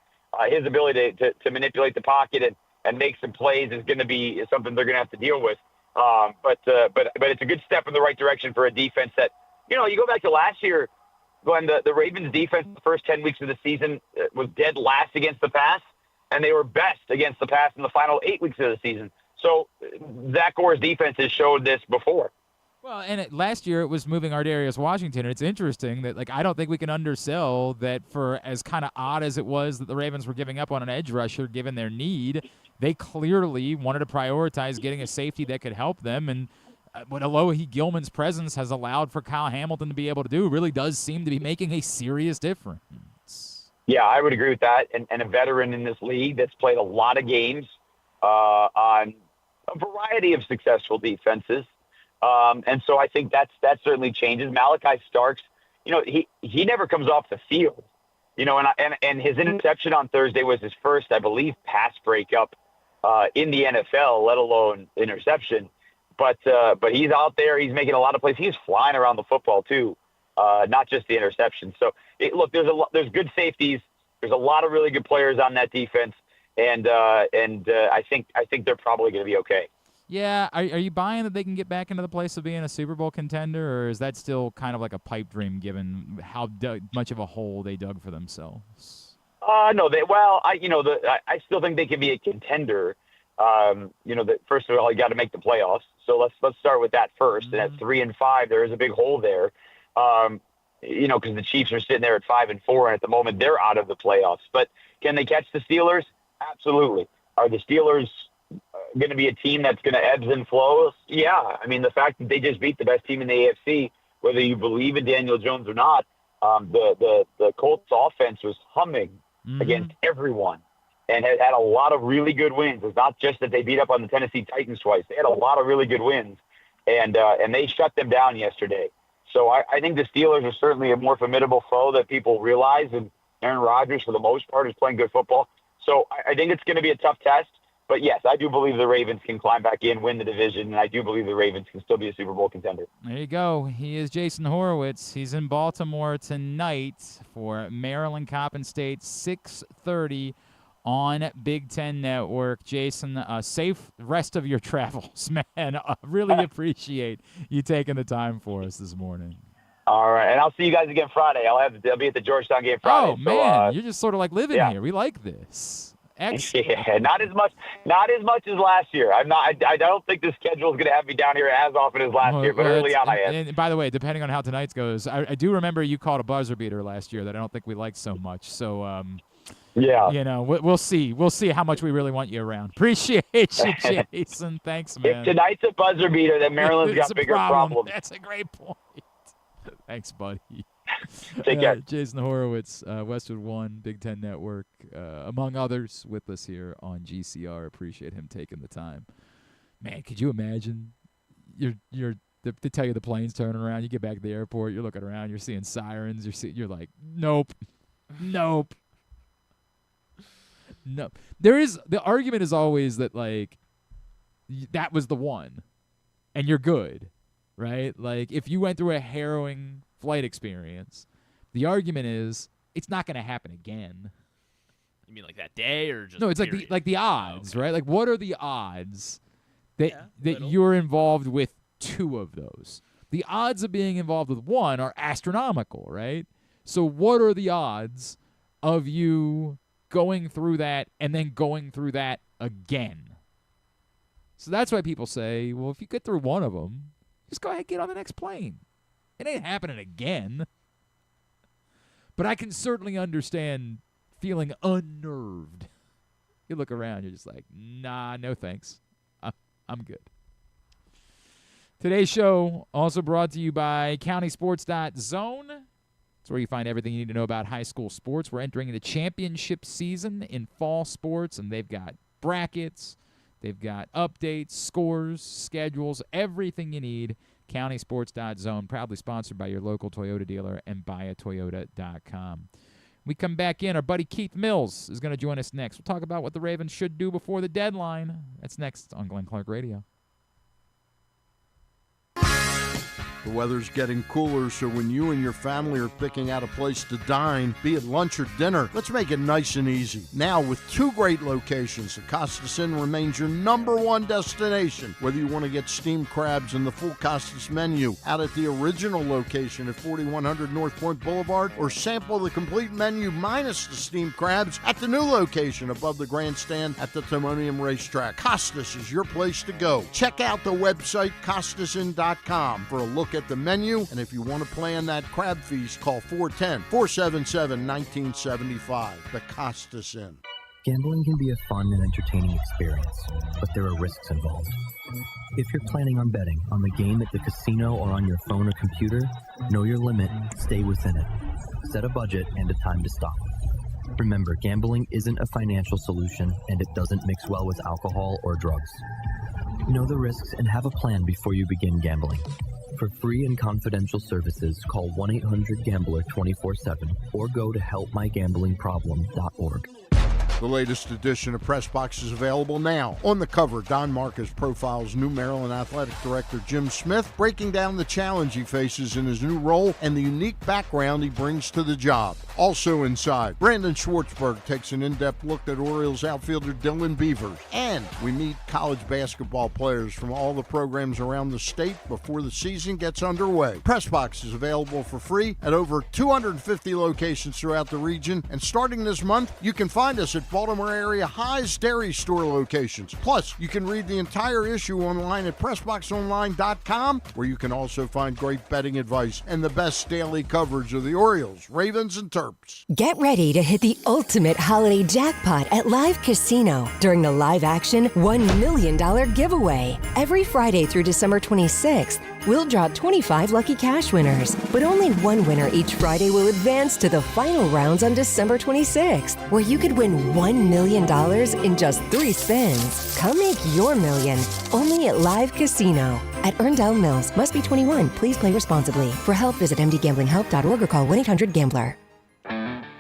his ability to manipulate the pocket and make some plays is going to be something they're going to have to deal with. But it's a good step in the right direction for a defense that, you go back to last year, Glenn, the Ravens defense the first 10 weeks of the season was dead last against the pass, and they were best against the pass in the final 8 weeks of the season. So Zach Orr's defense has showed this before. Well, and last year it was moving Ardarius Washington, and it's interesting that, I don't think we can undersell that for as kind of odd as it was that the Ravens were giving up on an edge rusher given their need, they clearly wanted to prioritize getting a safety that could help them, and what Alohi Gilman's presence has allowed for Kyle Hamilton to be able to do really does seem to be making a serious difference. Yeah, I would agree with that, and a veteran in this league that's played a lot of games on a variety of successful defenses. And so I think that certainly changes. Malachi Starks, he never comes off the field, and his interception on Thursday was his first, I believe, pass breakup in the NFL, let alone interception. But he's out there. He's making a lot of plays. He's flying around the football too, not just the interception. So look, there's good safeties. There's a lot of really good players on that defense, and I think they're probably going to be okay. Yeah, are you buying that they can get back into the place of being a Super Bowl contender, or is that still kind of like a pipe dream given how much of a hole they dug for themselves? No, I still think they can be a contender. First of all, you got to make the playoffs. So let's start with that first. Mm-hmm. And at 3-5, there is a big hole there. Because the Chiefs are sitting there at 5-4, and at the moment they're out of the playoffs. But can they catch the Steelers? Absolutely. Are the Steelers going to be a team that's going to ebbs and flows? Yeah. I mean, the fact that they just beat the best team in the AFC, whether you believe in Daniel Jones or not, the Colts offense was humming against everyone and had a lot of really good wins. It's not just that they beat up on the Tennessee Titans twice. They had a lot of really good wins, and they shut them down yesterday. So I think the Steelers are certainly a more formidable foe that people realize, and Aaron Rodgers, for the most part, is playing good football. So I think it's going to be a tough test. But, yes, I do believe the Ravens can climb back in, win the division, and I do believe the Ravens can still be a Super Bowl contender. There you go. He is Jason Horowitz. He's in Baltimore tonight for Maryland Coppin State, 6:30 on Big Ten Network. Jason, safe rest of your travels, man. I really appreciate you taking the time for us this morning. All right, and I'll see you guys again Friday. I'll be at the Georgetown game Friday. Oh, man, you're just sort of like living here. We like this. Yeah, not as much as last year. I don't think the schedule is going to have me down here as often as last year, but early on I am. And by the way, depending on how tonight's goes, I do remember you called a buzzer beater last year that I don't think we liked so much. So, yeah, we'll see. We'll see how much we really want you around. Appreciate you, Jason. Thanks, man. If tonight's a buzzer beater, then Maryland's got bigger problems. That's a great point. Thanks, buddy. Take care. Jason Horowitz, Westwood One, Big Ten Network, among others, with us here on GCR. Appreciate him taking the time. Man, could you imagine? They tell you the plane's turning around. You get back to the airport. You're looking around. You're seeing sirens. You're like, nope. No. The argument is always that like that was the one, and you're good, right? Like if you went through a harrowing flight experience, the argument is it's not going to happen again. You mean like that day or just no? It's period? like the odds, right? Like what are the odds that little. you're involved with two of those? The odds of being involved with one are astronomical, right? So what are the odds of you going through that and then going through that again? So that's why people say, well, if you get through one of them, just go ahead and get on the next plane. It ain't happening again. But I can certainly understand feeling unnerved. You look around, you're just like, nah, no thanks. I'm good. Today's show also brought to you by countysports.zone. It's where you find everything you need to know about high school sports. We're entering the championship season in fall sports, and they've got brackets, they've got updates, scores, schedules, everything you need. countysports.zone, proudly sponsored by your local Toyota dealer and buyatoyota.com. We come back in. Our buddy Keith Mills is going to join us next. We'll talk about what the Ravens should do before the deadline. That's next on Glenn Clark Radio. The weather's getting cooler, so when you and your family are picking out a place to dine, be it lunch or dinner, let's make it nice and easy. Now, with two great locations, the Costas Inn remains your #1 destination. Whether you want to get steamed crabs and the full Costas menu out at the original location at 4100 North Point Boulevard, or sample the complete menu minus the steamed crabs at the new location above the grandstand at the Timonium Racetrack, Costas is your place to go. Check out the website, costasin.com, for a look at the menu, and if you want to plan that crab feast, call 410-477-1975. The Costas Inn. Gambling can be a fun and entertaining experience, but there are risks involved. If you're planning on betting on the game at the casino or on your phone or computer, know your limit, stay within it. Set a budget and a time to stop. Remember, gambling isn't a financial solution, and it doesn't mix well with alcohol or drugs. Know the risks and have a plan before you begin gambling. For free and confidential services, call 1-800-GAMBLER 24/7 or go to helpmygamblingproblem.org. The latest edition of Press Box is available now. On the cover, Don Marcus profiles new Maryland Athletic Director Jim Smith, breaking down the challenge he faces in his new role and the unique background he brings to the job. Also inside, Brandon Schwartzberg takes an in-depth look at Orioles outfielder Dylan Beavers. And we meet college basketball players from all the programs around the state before the season gets underway. Press Box is available for free at over 250 locations throughout the region. And starting this month, you can find us at Baltimore area High's Dairy Store locations. Plus, you can read the entire issue online at PressBoxOnline.com, where you can also find great betting advice and the best daily coverage of the Orioles, Ravens, and Terps. Get ready to hit the ultimate holiday jackpot at Live Casino during the live action $1 million giveaway. Every Friday through December 26th, we'll draw 25 lucky cash winners, but only one winner each Friday will advance to the final rounds on December 26th, where you could win $1 million in just 3 spins. Come make your million, only at Live Casino. At Erndale Mills, must be 21. Please play responsibly. For help, visit mdgamblinghelp.org or call 1-800-GAMBLER.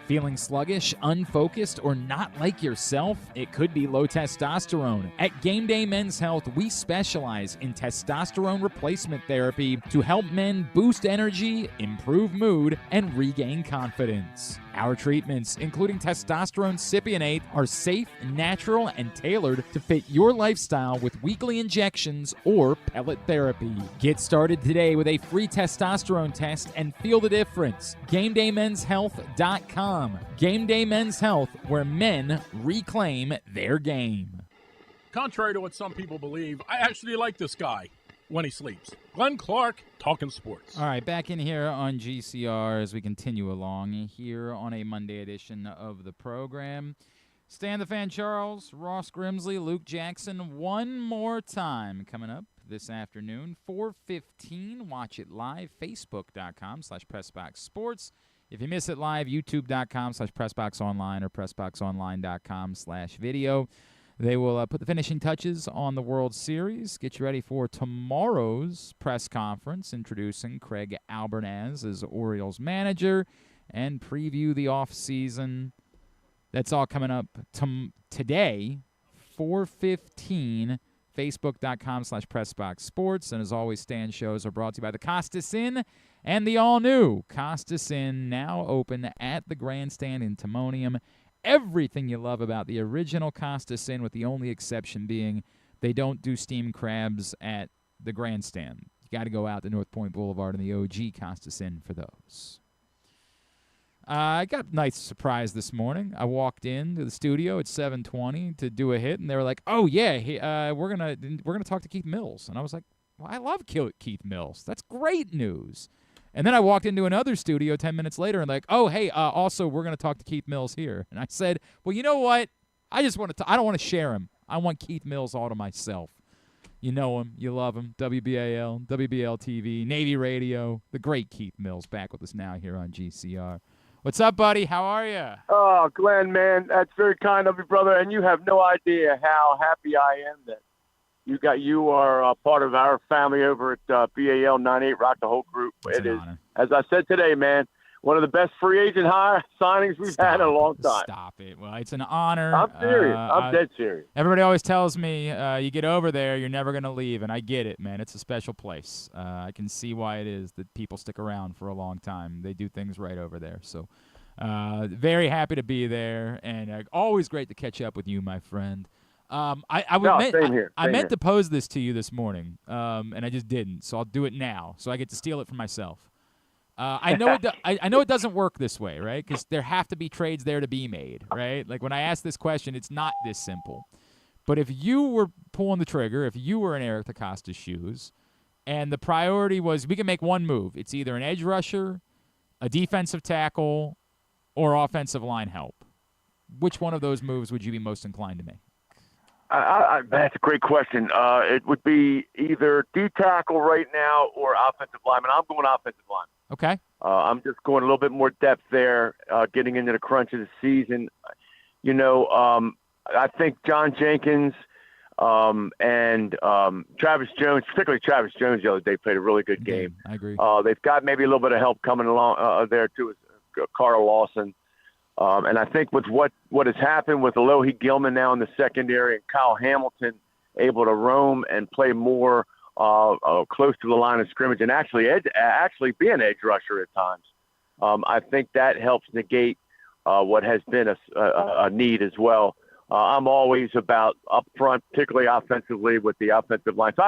Feeling sluggish, unfocused, or not like yourself? It could be low testosterone. At Game Day Men's Health, we specialize in testosterone replacement therapy to help men boost energy, improve mood, and regain confidence. Our treatments, including testosterone cypionate, are safe, natural, and tailored to fit your lifestyle with weekly injections or pellet therapy. Get started today with a free testosterone test and feel the difference. GameDayMen'sHealth.com. Game Day Men's Health, where men reclaim their game. Contrary to what some people believe, I actually like this guy when he sleeps. Glenn Clark, talking sports. All right, back in here on GCR as we continue along here on a Monday edition of the program. Stan the Fan Charles, Ross Grimsley, Luke Jackson, one more time coming up this afternoon, 4:15. Watch it live, facebook.com/PressBoxSports. If you miss it live, youtube.com/PressBoxOnline or PressBoxOnline.com/video. They will put the finishing touches on the World Series, get you ready for tomorrow's press conference, introducing Craig Albernaz as Orioles manager, and preview the offseason. That's all coming up today, 4:15, facebook.com/PressBoxSports. And as always, Stan's shows are brought to you by the Costas Inn and the all-new Costas Inn, now open at the Grandstand in Timonium. Everything you love about the original Costas Inn, with the only exception being they don't do steamed crabs at the Grandstand. You got to go out to North Point Boulevard and the OG Costas Inn for those. I got a nice surprise this morning. I walked into the studio at 7:20 to do a hit, and they were like, "Oh yeah, we're gonna talk to Keith Mills." And I was like, "Well, I love Keith Mills. That's great news." And then I walked into another studio 10 minutes later and like, "Oh, hey, also we're going to talk to Keith Mills here." And I said, "Well, you know what? I just want to I don't want to share him. I want Keith Mills all to myself." You know him. You love him. WBAL, WBL TV, Navy Radio. The great Keith Mills back with us now here on GCR. What's up, buddy? How are you? Oh, Glenn, man, that's very kind of you, brother. And you have no idea how happy I am that you are part of our family over at BAL 98 Rock the Whole Group. It is, as I said today, man, one of the best free agent signings we've had in a long time. Stop it. Well, it's an honor. I'm serious. I'm dead serious. Everybody always tells me you get over there, you're never going to leave, and I get it, man. It's a special place. I can see why it is that people stick around for a long time. They do things right over there. So very happy to be there, and always great to catch up with you, my friend. I meant to pose this to you this morning, and I just didn't, so I'll do it now, so I get to steal it for myself. I know it doesn't work this way, right? Because there have to be trades there to be made, right? Like when I ask this question, it's not this simple. But if you were pulling the trigger, if you were in Eric DeCosta's shoes, and the priority was we can make one move, it's either an edge rusher, a defensive tackle, or offensive line help. Which one of those moves would you be most inclined to make? That's a great question. It would be either D-tackle right now or offensive lineman. I'm going offensive lineman. Okay. I'm just going a little bit more depth there, getting into the crunch of the season. I think John Jenkins and Travis Jones, particularly Travis Jones the other day, played a really good game. I agree. They've got maybe a little bit of help coming along there, too, with Carl Lawson. And I think with what has happened with Alohi Gilman now in the secondary and Kyle Hamilton able to roam and play more close to the line of scrimmage and actually be an edge rusher at times, I think that helps negate what has been a need as well. I'm always about up front, particularly offensively with the offensive line. So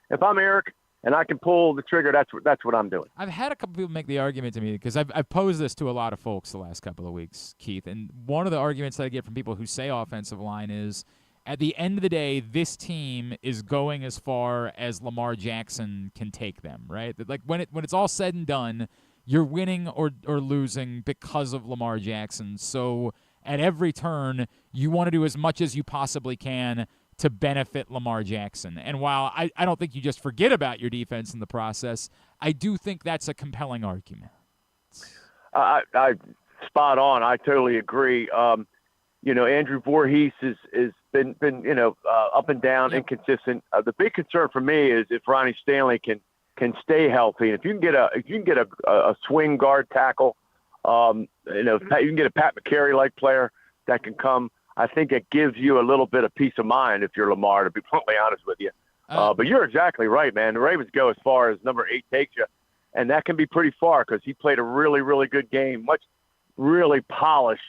if I'm Eric and I can pull the trigger, that's what I'm doing. I've had a couple people make the argument to me because I've posed this to a lot of folks the last couple of weeks, Keith. And one of the arguments that I get from people who say offensive line is, at the end of the day, this team is going as far as Lamar Jackson can take them, right? Like when it's all said and done, you're winning or losing because of Lamar Jackson. So at every turn, you want to do as much as you possibly can to benefit Lamar Jackson. And while I don't think you just forget about your defense in the process, I do think that's a compelling argument. I spot on. I totally agree. Andrew Voorhees is been up and down, inconsistent. The big concern for me is if Ronnie Stanley can stay healthy. If you can get a swing guard tackle, you can get a Pat McCary-like player that can come. I think it gives you a little bit of peace of mind if you're Lamar, to be bluntly honest with you. But you're exactly right, man. The Ravens go as far as number 8 takes you, and that can be pretty far because he played a really, really good game. really polished,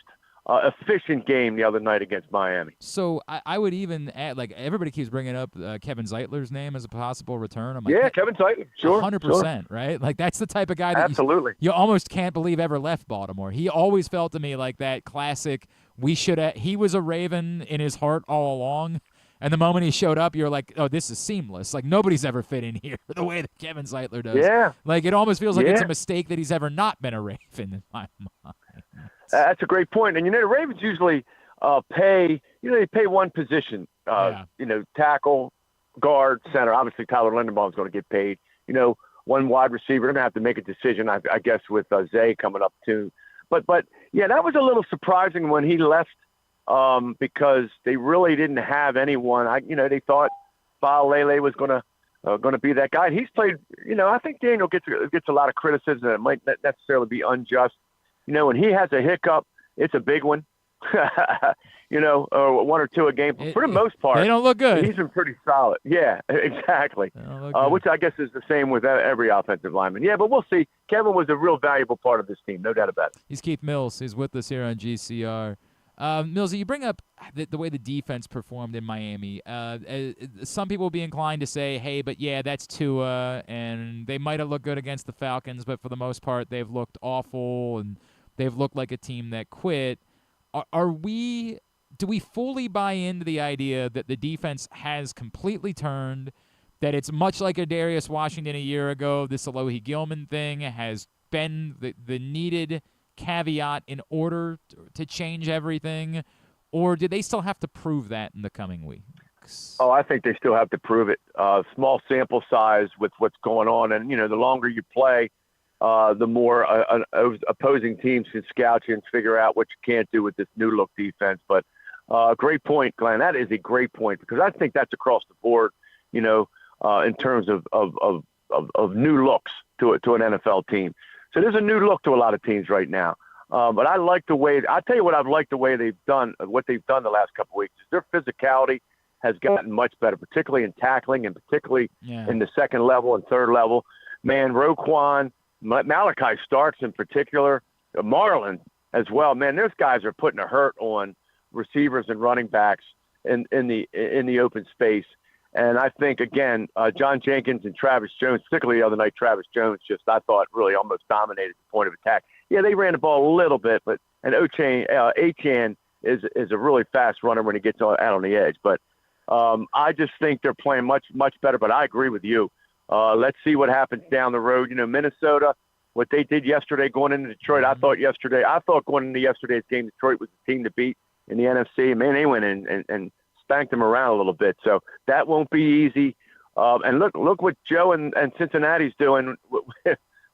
efficient game the other night against Miami. So I would even add, like, everybody keeps bringing up Kevin Zeitler's name as a possible return. I'm like, Yeah, Kevin Zeitler, sure. 100%, right? Like, that's the type of guy that Absolutely. you almost can't believe ever left Baltimore. He always felt to me like that classic, he was a Raven in his heart all along. And the moment he showed up, you're like, oh, this is seamless. Like, nobody's ever fit in here the way that Kevin Zeitler does. Yeah. Like, it almost feels like it's a mistake that he's ever not been a Raven in my mind. That's a great point. And, the Ravens usually they pay one position, tackle, guard, center. Obviously, Tyler Linderbaum's going to get paid. One wide receiver. They're going to have to make a decision, I guess, with Zay coming up too. But yeah, that was a little surprising when he left because they really didn't have anyone. They thought Lele was going to be that guy. And he's played. I think Daniel gets a lot of criticism. It might not necessarily be unjust. When he has a hiccup, it's a big one. Or one or two a game. For the most part, they don't look good. He's been pretty solid. Yeah, exactly. Which I guess is the same with every offensive lineman. Yeah, but we'll see. Kevin was a real valuable part of this team, no doubt about it. He's Keith Mills. He's with us here on GCR. Millsy, you bring up the way the defense performed in Miami. Some people will be inclined to say, hey, but yeah, that's Tua, and they might have looked good against the Falcons, but for the most part, they've looked awful, and they've looked like a team that quit. Do we fully buy into the idea that the defense has completely turned, that it's much like a Darius Washington a year ago, this Alohi Gilman thing has been the needed caveat in order to change everything, or do they still have to prove that in the coming weeks? Oh, I think they still have to prove it. Small sample size with what's going on, and the longer you play, the more opposing teams can scout you and figure out what you can't do with this new look defense. But great point, Glenn. That is a great point because I think that's across the board. In terms of new looks to an NFL team. So there's a new look to a lot of teams right now. But I like the way. I tell you what, I've liked the way what they've done the last couple of weeks. Their physicality has gotten much better, particularly in tackling and particularly in the second level and third level. Man, Roquan, Malachi Starks in particular, Marlon as well. Man, those guys are putting a hurt on receivers and running backs in the open space. And I think, again, John Jenkins and Travis Jones, particularly the other night, Travis Jones I thought really almost dominated the point of attack. Yeah, they ran the ball a little bit, and Achane is a really fast runner when he gets out on the edge. But I just think they're playing much, much better. But I agree with you. Let's see what happens down the road. Minnesota, what they did yesterday going into Detroit, I thought going into yesterday's game, Detroit was the team to beat in the NFC. Man, they went in and spanked them around a little bit. So that won't be easy. And look what Joe and Cincinnati's doing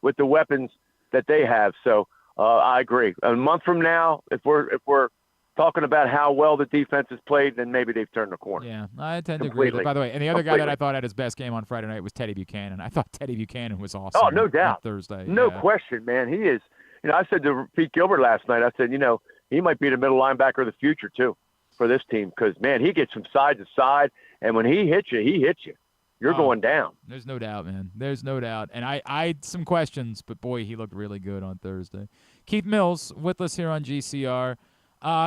with the weapons that they have. So I agree. A month from now, if we're talking about how well the defense has played, then maybe they've turned the corner. Yeah, I tend to agree with it. By the way, and the other guy that I thought had his best game on Friday night was Teddy Buchanan. I thought Teddy Buchanan was awesome. Oh, no doubt. On Thursday. No question, man. He is. I said to Pete Gilbert last night, I said, he might be the middle linebacker of the future too for this team because, man, he gets from side to side, and when he hits you. You're going down. There's no doubt, man. There's no doubt. And I had some questions, but, boy, he looked really good on Thursday. Keith Mills with us here on GCR.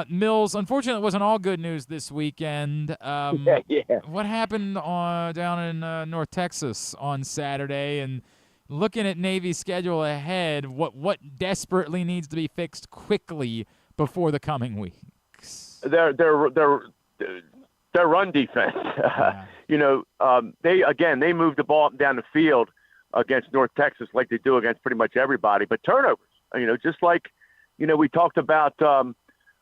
Mills, unfortunately, it wasn't all good news this weekend. What happened down in North Texas on Saturday? And looking at Navy's schedule ahead, what desperately needs to be fixed quickly before the coming weeks? Their run defense. They moved the ball up and down the field against North Texas like they do against pretty much everybody. But turnovers, just like, we talked about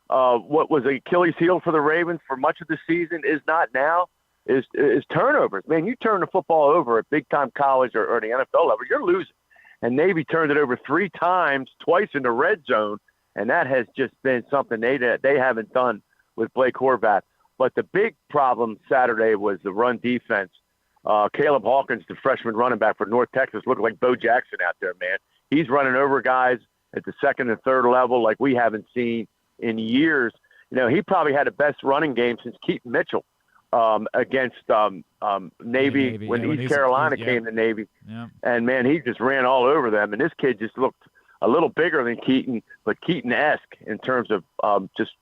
what was Achilles heel for the Ravens for much of the season is not now, is turnovers. Man, you turn the football over at big-time college or the NFL level, you're losing. And Navy turned it over 3 times, twice in the red zone, and that has just been something they haven't done with Blake Horvath. But the big problem Saturday was the run defense. Caleb Hawkins, the freshman running back for North Texas, looked like Bo Jackson out there, man. He's running over guys at the second and third level like we haven't seen in years. He probably had the best running game since Keaton Mitchell against Navy when East Carolina came to Navy. Yeah. And, man, he just ran all over them. And this kid just looked a little bigger than Keaton, but Keaton-esque in terms of just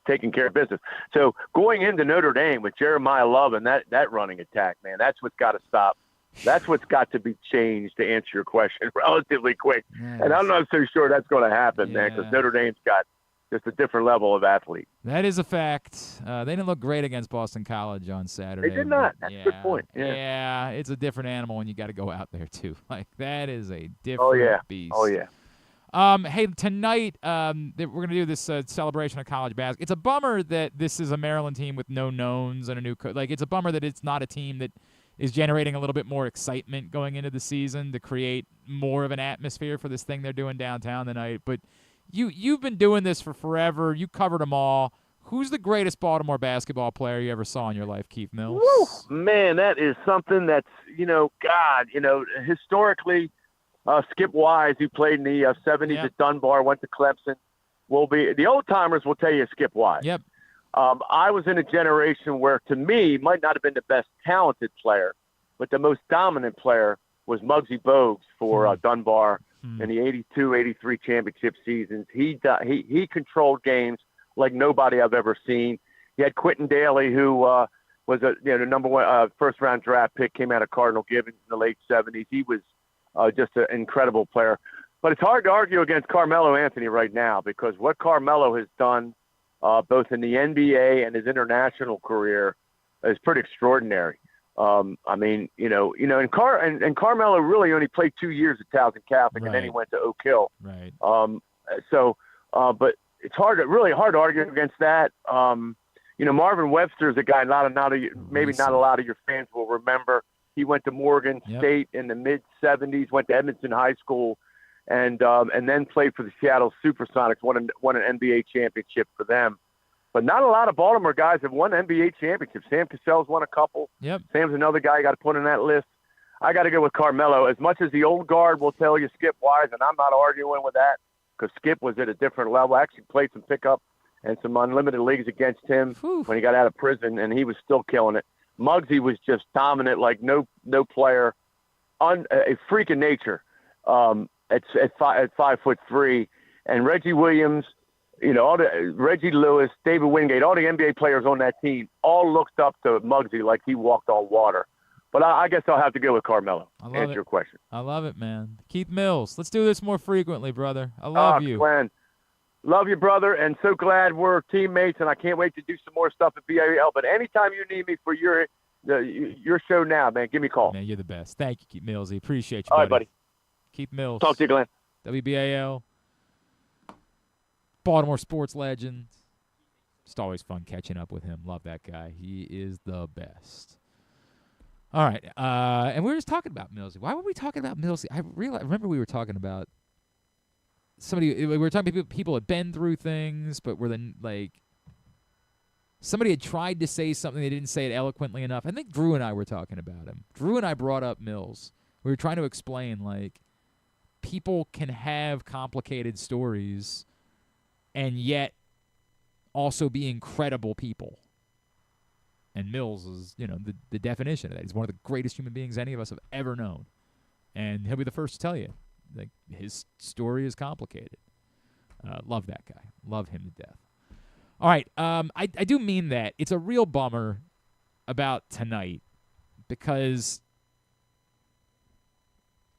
taking care of business. So going into Notre Dame with Jeremiah Love and that running attack, man, that's what's got to stop. That's what's got to be changed, to answer your question, relatively quick. Yes. And I'm not so sure that's going to happen, man, because Notre Dame's got just a different level of athlete. That is a fact. They didn't look great against Boston College on Saturday. They did not. That's a good point. Yeah, it's a different animal when you got to go out there, too. Like, that is a different beast. Oh, yeah. Hey, tonight we're going to do this celebration of college basketball. It's a bummer that this is a Maryland team with no knowns and a new coach. Like, it's a bummer that it's not a team that is generating a little bit more excitement going into the season to create more of an atmosphere for this thing they're doing downtown tonight. But you've been doing this for forever. You covered them all. Who's the greatest Baltimore basketball player you ever saw in your life, Keith Mills? Woo! Man, that is something that's, historically, Skip Wise, who played in the 70s at Dunbar, went to Clemson, the old-timers will tell you Skip Wise. Yep. I was in a generation where, to me, might not have been the best talented player, but the most dominant player was Muggsy Bogues for Dunbar in the 82-83 championship seasons. He controlled games like nobody I've ever seen. He had Quentin Daly, who was the number one first-round draft pick, came out of Cardinal Gibbons in the late 70s. He was just an incredible player. But it's hard to argue against Carmelo Anthony right now, because what Carmelo has done both in the NBA and his international career is pretty extraordinary. And Carmelo really only played 2 years at Towson Catholic, and then he went to Oak Hill. Right. But it's really hard to argue against that. Marvin Webster is a guy not a lot of your fans will remember. He went to Morgan State in the mid-'70s, went to Edmonton High School, and then played for the Seattle Supersonics, won an NBA championship for them. But not a lot of Baltimore guys have won NBA championships. Sam Cassell's won a couple. Yep. Sam's another guy you got to put in that list. I got to go with Carmelo. As much as the old guard will tell you Skip Wise, and I'm not arguing with that, because Skip was at a different level. I actually played some pickup and some unlimited leagues against him when he got out of prison, and he was still killing it. Muggsy was just dominant, like no player, a freak of nature at 5'3", and Reggie Williams, Reggie Lewis, David Wingate, all the NBA players on that team all looked up to Muggsy like he walked on water. But I guess I'll have to go with Carmelo. Answer your question. I love it, man. Keith Mills, let's do this more frequently, brother. I love you. Glenn. Love you, brother, and so glad we're teammates, and I can't wait to do some more stuff at BAL. But anytime you need me for your show now, man, give me a call. Man, you're the best. Thank you, Keith Mills. I appreciate you, All right, buddy. Keith Mills. Talk to you, Glenn. WBAL. Baltimore sports legend. Just always fun catching up with him. Love that guy. He is the best. All right, and we were just talking about Millsy. Why were we talking about Millsy? I remember we were talking about somebody. We were talking about people had been through things, but were then somebody had tried to say something, they didn't say it eloquently enough. I think Drew and I were talking about him. Drew and I brought up Mills. We were trying to explain people can have complicated stories and yet also be incredible people. And Mills is, the definition of that. He's one of the greatest human beings any of us have ever known. And he'll be the first to tell you, his story is complicated. Love that guy. Love him to death. All right, I do mean that. It's a real bummer about tonight because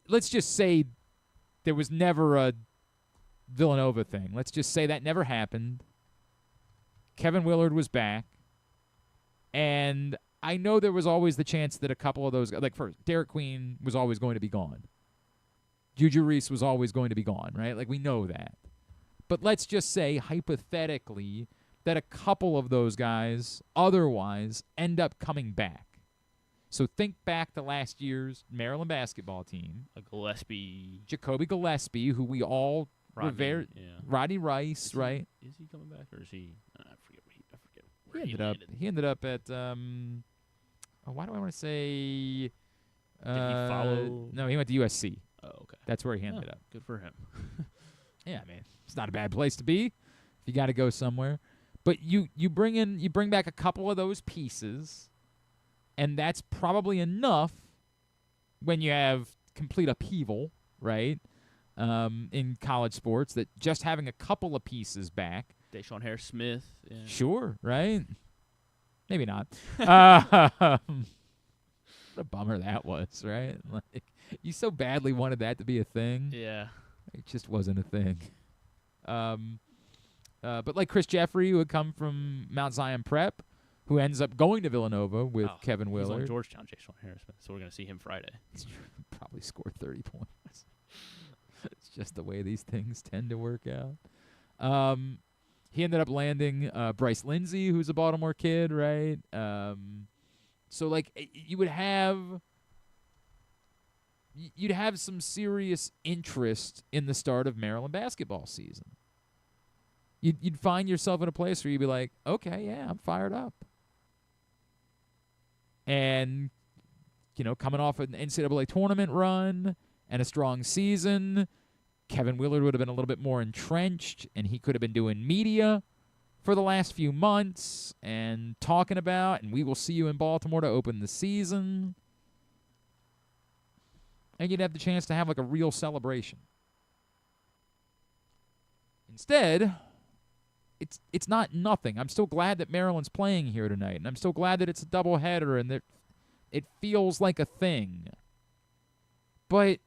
let's just say there was never a Villanova thing. Let's just say that never happened. Kevin Willard was back. And I know there was always the chance that a couple of those, first, Derek Queen was always going to be gone. Juju Reese was always going to be gone, right? We know that. But let's just say, hypothetically, that a couple of those guys otherwise end up coming back. So think back to last year's Maryland basketball team. Jacoby Gillespie, who we all revere. Rodney Rice, right? Is he coming back, or is he? I forget. He ended up at why do I want to say? Did he follow? No, he went to USC. Oh, okay. That's where he ended up. Good for him. Yeah, man, it's not a bad place to be if you got to go somewhere. But you bring back a couple of those pieces, and that's probably enough when you have complete upheaval, right? in college sports, that just having a couple of pieces back. Deshaun Harris-Smith. Yeah. Sure, right? Maybe not. What a bummer that was, right? Like, you so badly wanted that to be a thing. Yeah. It just wasn't a thing. But like Chris Jeffrey, who had come from Mount Zion Prep, who ends up going to Villanova with Kevin He's Willard. on Georgetown, Jason Harris-Smith, so we're going to see him Friday. Probably score 30 points. It's just the way these things tend to work out. He ended up landing Bryce Lindsey, who's a Baltimore kid, right? So, like, you'd have some serious interest in the start of Maryland basketball season. You'd find yourself in a place where you'd be like, okay, yeah, I'm fired up. And, coming off an NCAA tournament run and a strong season, Kevin Willard would have been a little bit more entrenched, and he could have been doing media for the last few months and talking about, and we will see you in Baltimore to open the season. And you'd have the chance to have like a real celebration. Instead, it's not nothing. I'm still glad that Maryland's playing here tonight, and I'm still glad that it's a doubleheader and that it feels like a thing. But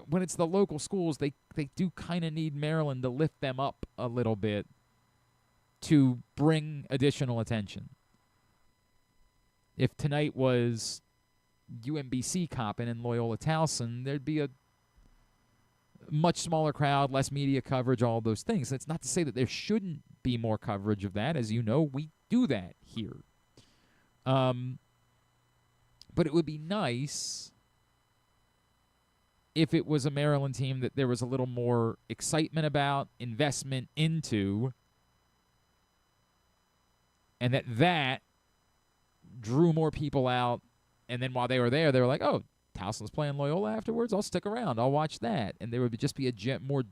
when it's the local schools, they do kind of need Maryland to lift them up a little bit to bring additional attention. If tonight was UMBC Coppin and Loyola Towson, there'd be a much smaller crowd, less media coverage, all those things. It's not to say that there shouldn't be more coverage of that. As you know, we do that here. But it would be nice if it was a Maryland team that there was a little more excitement about, investment into, and that drew more people out. And then while they were there, they were like, oh, Towson's playing Loyola afterwards? I'll stick around. I'll watch that. And there would just be a more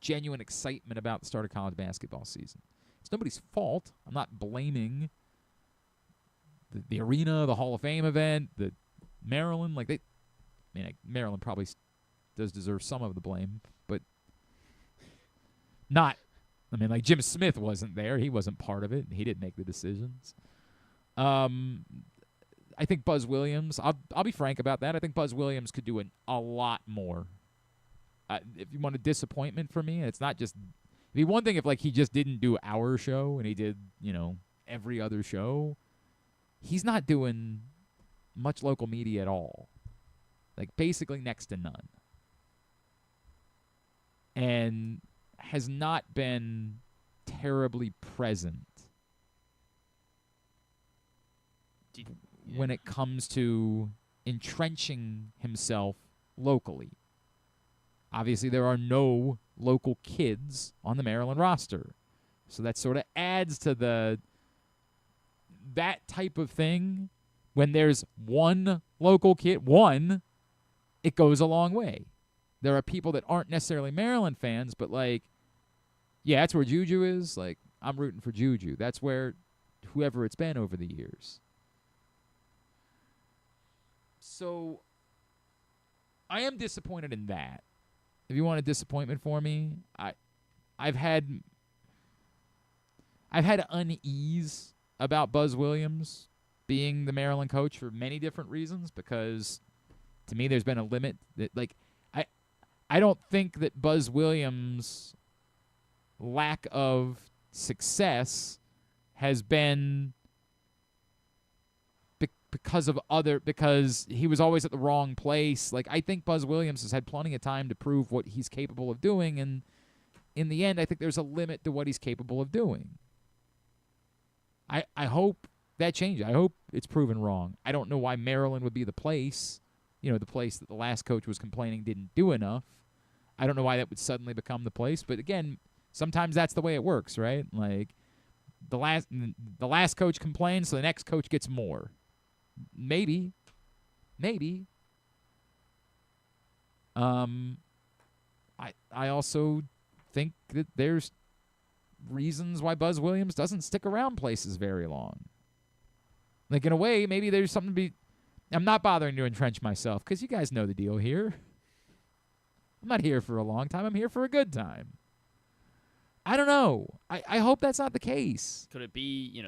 genuine excitement about the start of college basketball season. It's nobody's fault. I'm not blaming the arena, the Hall of Fame event, the Maryland. Maryland probably does deserve some of the blame, but not. Like Jim Smith wasn't there. He wasn't part of it. He didn't make the decisions. I think Buzz Williams, I'll be frank about that. I think Buzz Williams could do a lot more. If you want a disappointment for me, it's not just, it'd be one thing if he just didn't do our show and he did, every other show. He's not doing much local media at all. Basically next to none. And has not been terribly present when it comes to entrenching himself locally. Obviously, there are no local kids on the Maryland roster. So that sort of adds to that type of thing. When there's one local kid, it goes a long way. There are people that aren't necessarily Maryland fans, but that's where Juju is. I'm rooting for Juju. That's where whoever it's been over the years. So I am disappointed in that. If you want a disappointment for me, I've had unease about Buzz Williams being the Maryland coach for many different reasons, because to me there's been a limit that I don't think that Buzz Williams' lack of success has been because he was always at the wrong place. I think Buzz Williams has had plenty of time to prove what he's capable of doing, and in the end, I think there's a limit to what he's capable of doing. I hope that changes. I hope it's proven wrong. I don't know why Maryland would be the place, the place that the last coach was complaining didn't do enough. I don't know why that would suddenly become the place, but again, sometimes that's the way it works, right? The last coach complains, so the next coach gets more. Maybe. I also think that there's reasons why Buzz Williams doesn't stick around places very long. In a way, maybe there's something to be. I'm not bothering to entrench myself because you guys know the deal here. I'm not here for a long time. I'm here for a good time. I don't know. I hope that's not the case. Could it be,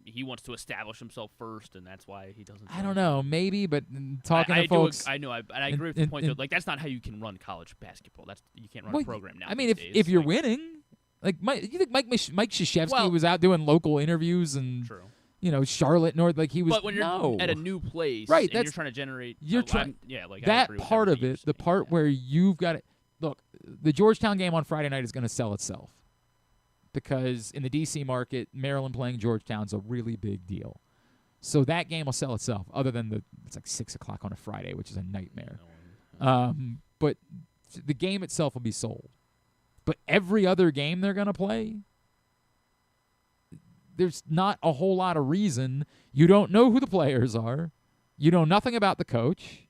he wants to establish himself first, and that's why he doesn't. I don't know. Maybe, but talking to folks. I know. I agree with the point, though. Like, that's not how you can run college basketball. You can't run a program now. I mean, if you're winning, like, you think Mike Krzyzewski was out doing local interviews and. True. Charlotte North, like he was. But when you're at a new place, right? And you're trying to generate. That part of it, the part where you've got to look, the Georgetown game on Friday night is going to sell itself, because in the D.C. market, Maryland playing Georgetown's a really big deal. So that game will sell itself. Other than it's like 6:00 on a Friday, which is a nightmare. But the game itself will be sold. But every other game they're going to play. There's not a whole lot of reason. You don't know who the players are. You know nothing about the coach.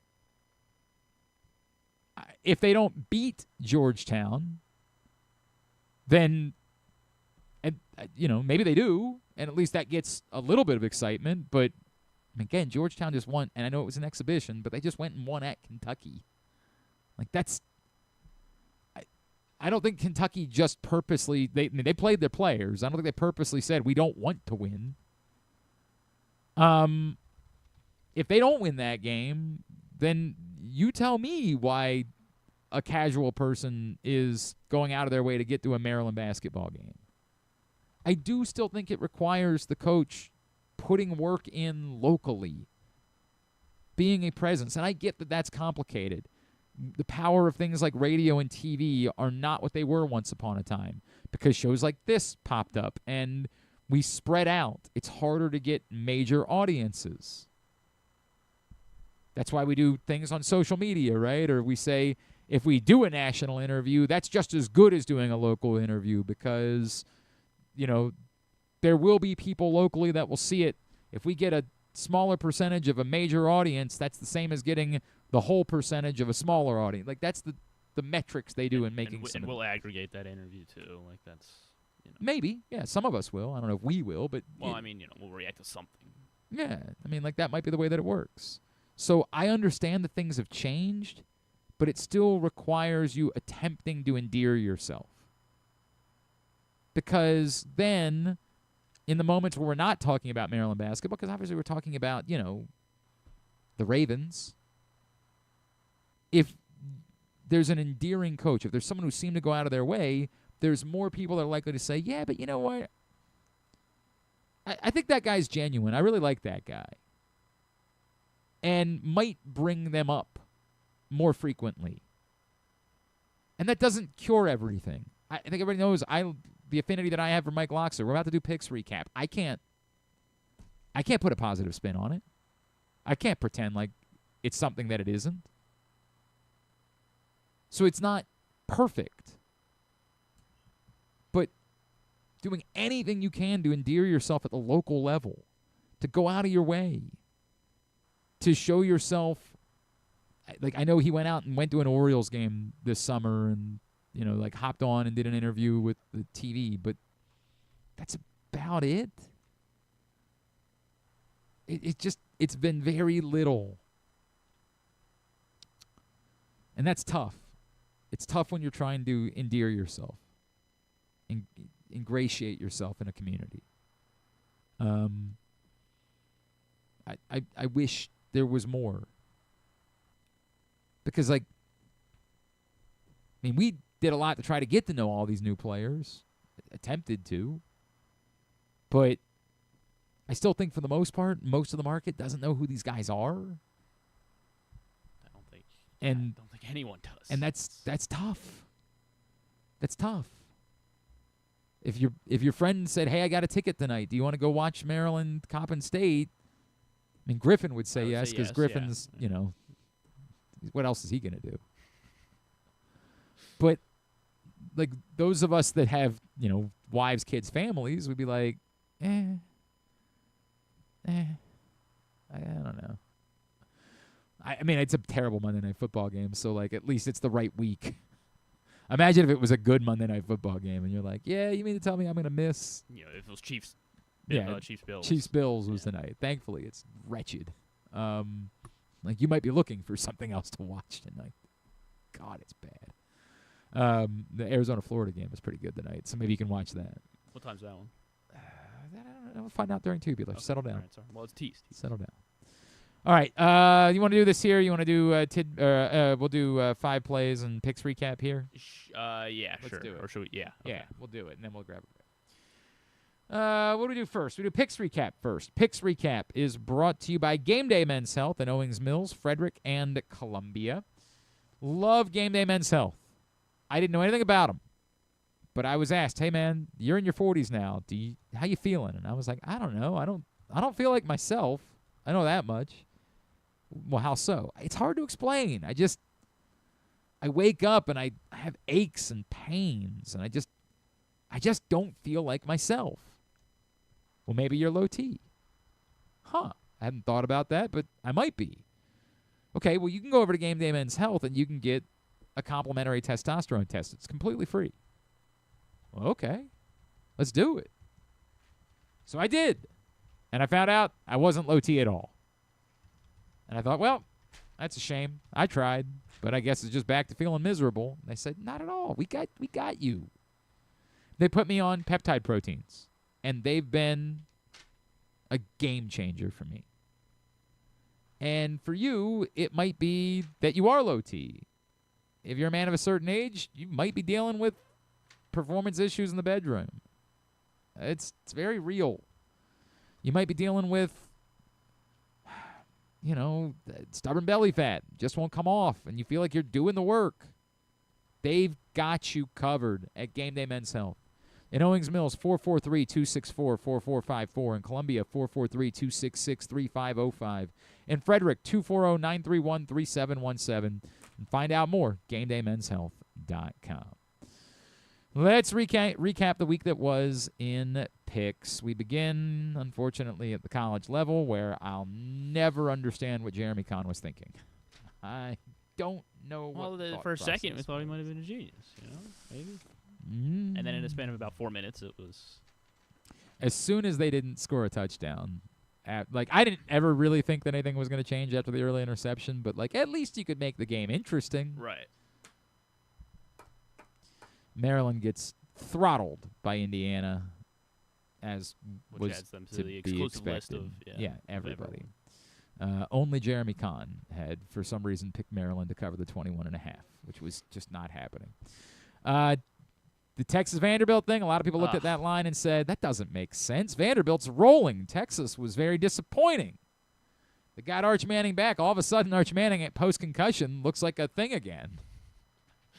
If they don't beat Georgetown, then, maybe they do, and at least that gets a little bit of excitement. But, again, Georgetown just won, and I know it was an exhibition, but they just went and won at Kentucky. Like, that's... I don't think Kentucky just purposely they played their players. I don't think they purposely said we don't want to win. If they don't win that game, then you tell me why a casual person is going out of their way to get to a Maryland basketball game. I do still think it requires the coach putting work in locally, being a presence, and I get that that's complicated. The power of things like radio and TV are not what they were once upon a time, because shows like this popped up and we spread out. It's harder to get major audiences. That's why we do things on social media, right? Or we say if we do a national interview, that's just as good as doing a local interview, because, there will be people locally that will see it. If we get a smaller percentage of a major audience, that's the same as getting the whole percentage of a smaller audience. Like, that's the metrics they do in making. And we'll aggregate that interview too. Like, that's maybe, yeah. Some of us will. I don't know if we will, but we'll react to something. Yeah, like that might be the way that it works. So I understand that things have changed, but it still requires you attempting to endear yourself, because then, in the moments where we're not talking about Maryland basketball, because obviously we're talking about the Ravens. If there's an endearing coach, if there's someone who seemed to go out of their way, there's more people that are likely to say, yeah, but you know what? I think that guy's genuine. I really like that guy. And might bring them up more frequently. And that doesn't cure everything. I think everybody knows the affinity that I have for Mike Loxer. We're about to do picks recap. I can't put a positive spin on it. I can't pretend like it's something that it isn't. So it's not perfect. But doing anything you can to endear yourself at the local level, to go out of your way, to show yourself. Like, I know he went out and went to an Orioles game this summer and, hopped on and did an interview with the TV, but that's about it. It's been very little. And that's tough. It's tough when you're trying to endear yourself, ingratiate yourself in a community. I wish there was more. Because, we did a lot to try to get to know all these new players, attempted to, but I still think for the most part, most of the market doesn't know who these guys are. I don't think anyone does. And that's tough. That's tough. If your friend said, "Hey, I got a ticket tonight. Do you want to go watch Maryland Coppin State?" Griffin would say yes, because Griffin's, what else is he going to do? But, those of us that have, wives, kids, families would be like, I don't know. It's a terrible Monday Night Football game, so, at least it's the right week. Imagine if it was a good Monday Night Football game, and you're like, yeah, you mean to tell me I'm going to miss? If it was Chiefs. Chiefs-Bills. Chiefs-Bills was tonight. Thankfully, it's wretched. You might be looking for something else to watch tonight. God, it's bad. The Arizona-Florida game was pretty good tonight, so maybe you can watch that. What time's that one? I don't know. We'll find out during Tubular. Okay. Settle down. All right, sorry. Well, it's teased. Settle down. All right. You want to do this here? You want to do we'll do 5 plays and picks recap here? Yeah, Let's sure. do it. Or should we? Yeah. Okay. Yeah, we'll do it, and then we'll grab it. What do we do first? We do picks recap first. Picks recap is brought to you by Game Day Men's Health in Owings Mills, Frederick, and Columbia. Love Game Day Men's Health. I didn't know anything about them, but I was asked, "Hey man, you're in your 40s now. How you feeling?" And I was like, "I don't know. I don't feel like myself. I know that much." Well, how so? It's hard to explain. I wake up and I have aches and pains, and I just don't feel like myself. Well, maybe you're low T. Huh. I hadn't thought about that, but I might be. Okay, well, you can go over to Game Day Men's Health and you can get a complimentary testosterone test. It's completely free. Well, okay. Let's do it. So I did. And I found out I wasn't low T at all. And I thought, well, that's a shame. I tried, but I guess it's just back to feeling miserable. And they said, not at all. We got you. They put me on peptide proteins, and they've been a game changer for me. And for you, it might be that you are low T. If you're a man of a certain age, you might be dealing with performance issues in the bedroom. It's very real. You might be dealing with, stubborn belly fat. Just won't come off, and you feel like you're doing the work. They've got you covered at Game Day Men's Health. In Owings Mills, 443-264-4454. In Columbia, 443-266-3505. In Frederick, 240-931-3717. And find out more, GameDayMen'sHealth.com. Let's recap the week that was in picks. We begin, unfortunately, at the college level, where I'll never understand what Jeremy Kahn was thinking. I don't know what for a second, we thought he might have been a genius, maybe. And then in a span of about 4 minutes, it was... As soon as they didn't score a touchdown, I didn't ever really think that anything was going to change after the early interception, but, at least you could make the game interesting. Right. Maryland gets throttled by Indiana, which adds them to the exclusive list of everybody. Only Jeremy Kahn had, for some reason, picked Maryland to cover the 21.5, which was just not happening. The Texas-Vanderbilt thing, a lot of people looked at that line and said, that doesn't make sense. Vanderbilt's rolling. Texas was very disappointing. They got Arch Manning back. All of a sudden, Arch Manning at post-concussion looks like a thing again.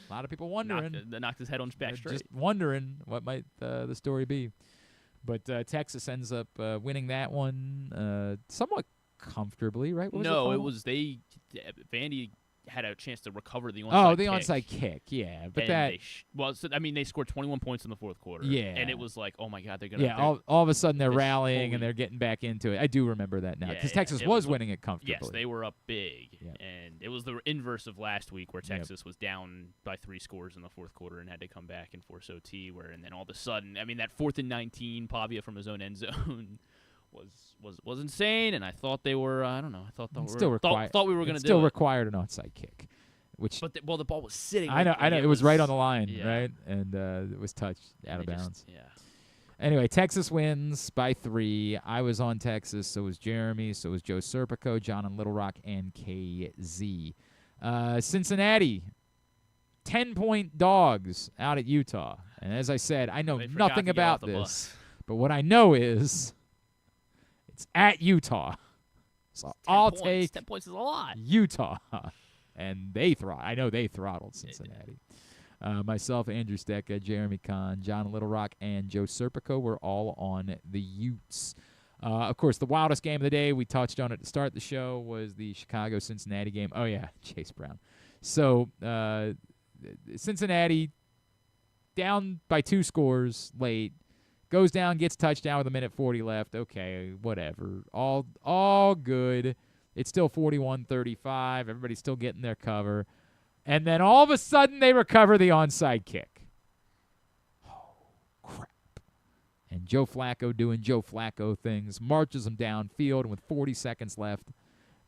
A lot of people wondering. Knocked his head on back straight. Just wondering what might the story be. But Texas ends up winning that one somewhat comfortably, right? It was Vandy had a chance to recover the onside kick. Onside kick, yeah. But they scored 21 points in the fourth quarter. Yeah. And it was like, oh, my God, they're going to... Yeah, all of a sudden they're rallying and they're getting back into it. I do remember that now because Texas was winning it comfortably. Yes, they were up big. Yep. And it was the inverse of last week where Texas was down by 3 scores in the fourth quarter and had to come back and force OT, and then all of a sudden, that 4th and 19, Pavia from his own end zone was insane, and I thought they were, I don't know, I thought we were going to do it. Still required an onside kick. But the ball was sitting. I know. It was right on the line, right? And it was touched out of bounds. Anyway, Texas wins by 3. I was on Texas. So was Jeremy. So was Joe Serpico, John in Little Rock, and KZ. Cincinnati, 10-point dogs out at Utah. And as I said, I know nothing about this. But what I know is it's at Utah. So I'll take 10 points is a lot. Utah. And I know they throttled Cincinnati. Myself, Andrew Stecca, Jeremy Kahn, John Little Rock, and Joe Serpico were all on the Utes. Of course, the wildest game of the day, we touched on it to start the show, was the Chicago-Cincinnati game. Oh, yeah, Chase Brown. So Cincinnati, down by 2 scores late, goes down, gets touchdown with 1:40 left. Okay, whatever. All good. It's still 41-35. Everybody's still getting their cover. And then all of a sudden they recover the onside kick. Oh, crap. And Joe Flacco doing Joe Flacco things, marches them downfield, and with 40 seconds left,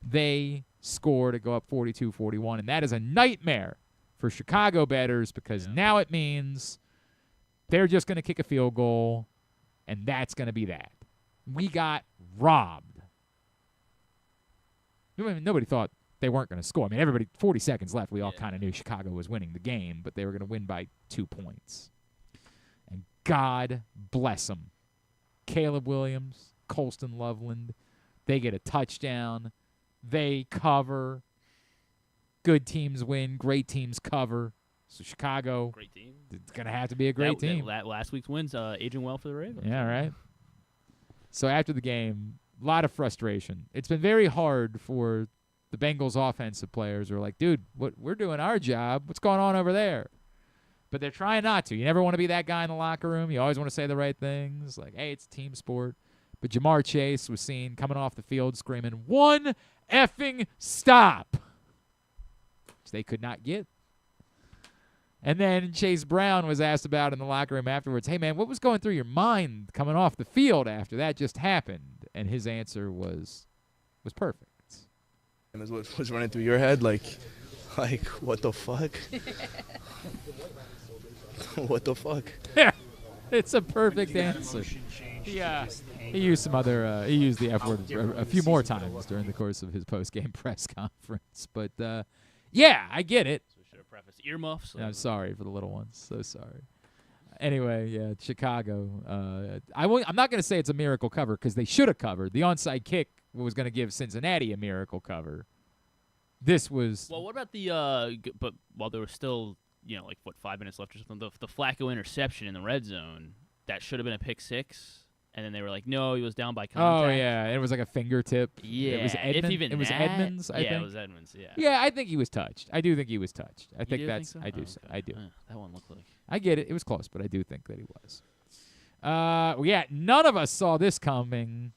they score to go up 42-41. And that is a nightmare for Chicago bettors because now it means they're just going to kick a field goal, and that's going to be that. We got robbed. Nobody thought they weren't going to score. I mean, everybody, 40 seconds left, we all kind of knew Chicago was winning the game, but they were going to win by 2 points. And God bless them. Caleb Williams, Colston Loveland, they get a touchdown. They cover. Good teams win. Great teams cover. So Chicago, great team. It's going to have to be a great team. That last week's wins aging well for the Ravens. Yeah, right. So after the game, a lot of frustration. It's been very hard for the Bengals offensive players who are like, dude, we're doing our job. What's going on over there? But they're trying not to. You never want to be that guy in the locker room. You always want to say the right things. Like, hey, it's a team sport. But Jamar Chase was seen coming off the field screaming, "One effing stop," which they could not get. And then Chase Brown was asked about in the locker room afterwards, "Hey, man, what was going through your mind coming off the field after that just happened?" And his answer was perfect. And what was running through your head? Like, what the fuck? What the fuck? Yeah, it's a perfect answer. He used some other. He used the F word a few more times during the course of his post-game press conference. But yeah, I get it. So should have prefaced earmuffs. I'm sorry for the little ones. So sorry. Anyway, yeah, Chicago. I'm not going to say it's a miracle cover because they should have covered. The onside kick was going to give Cincinnati a miracle cover. This was. Well, what about the? But while there was still, 5 minutes left or something, the Flacco interception in the red zone that should have been a pick six. And then they were like, no, he was down by contact. Oh, yeah. It was like a fingertip. Yeah. It was Edmonds. It was Edmonds, I think. Yeah, it was Edmonds, yeah. Yeah, I think he was touched. I do think he was touched. I think that's. So? I do. Okay. I do. That one looked like. I get it. It was close, but I do think that he was. Yeah, none of us saw this coming.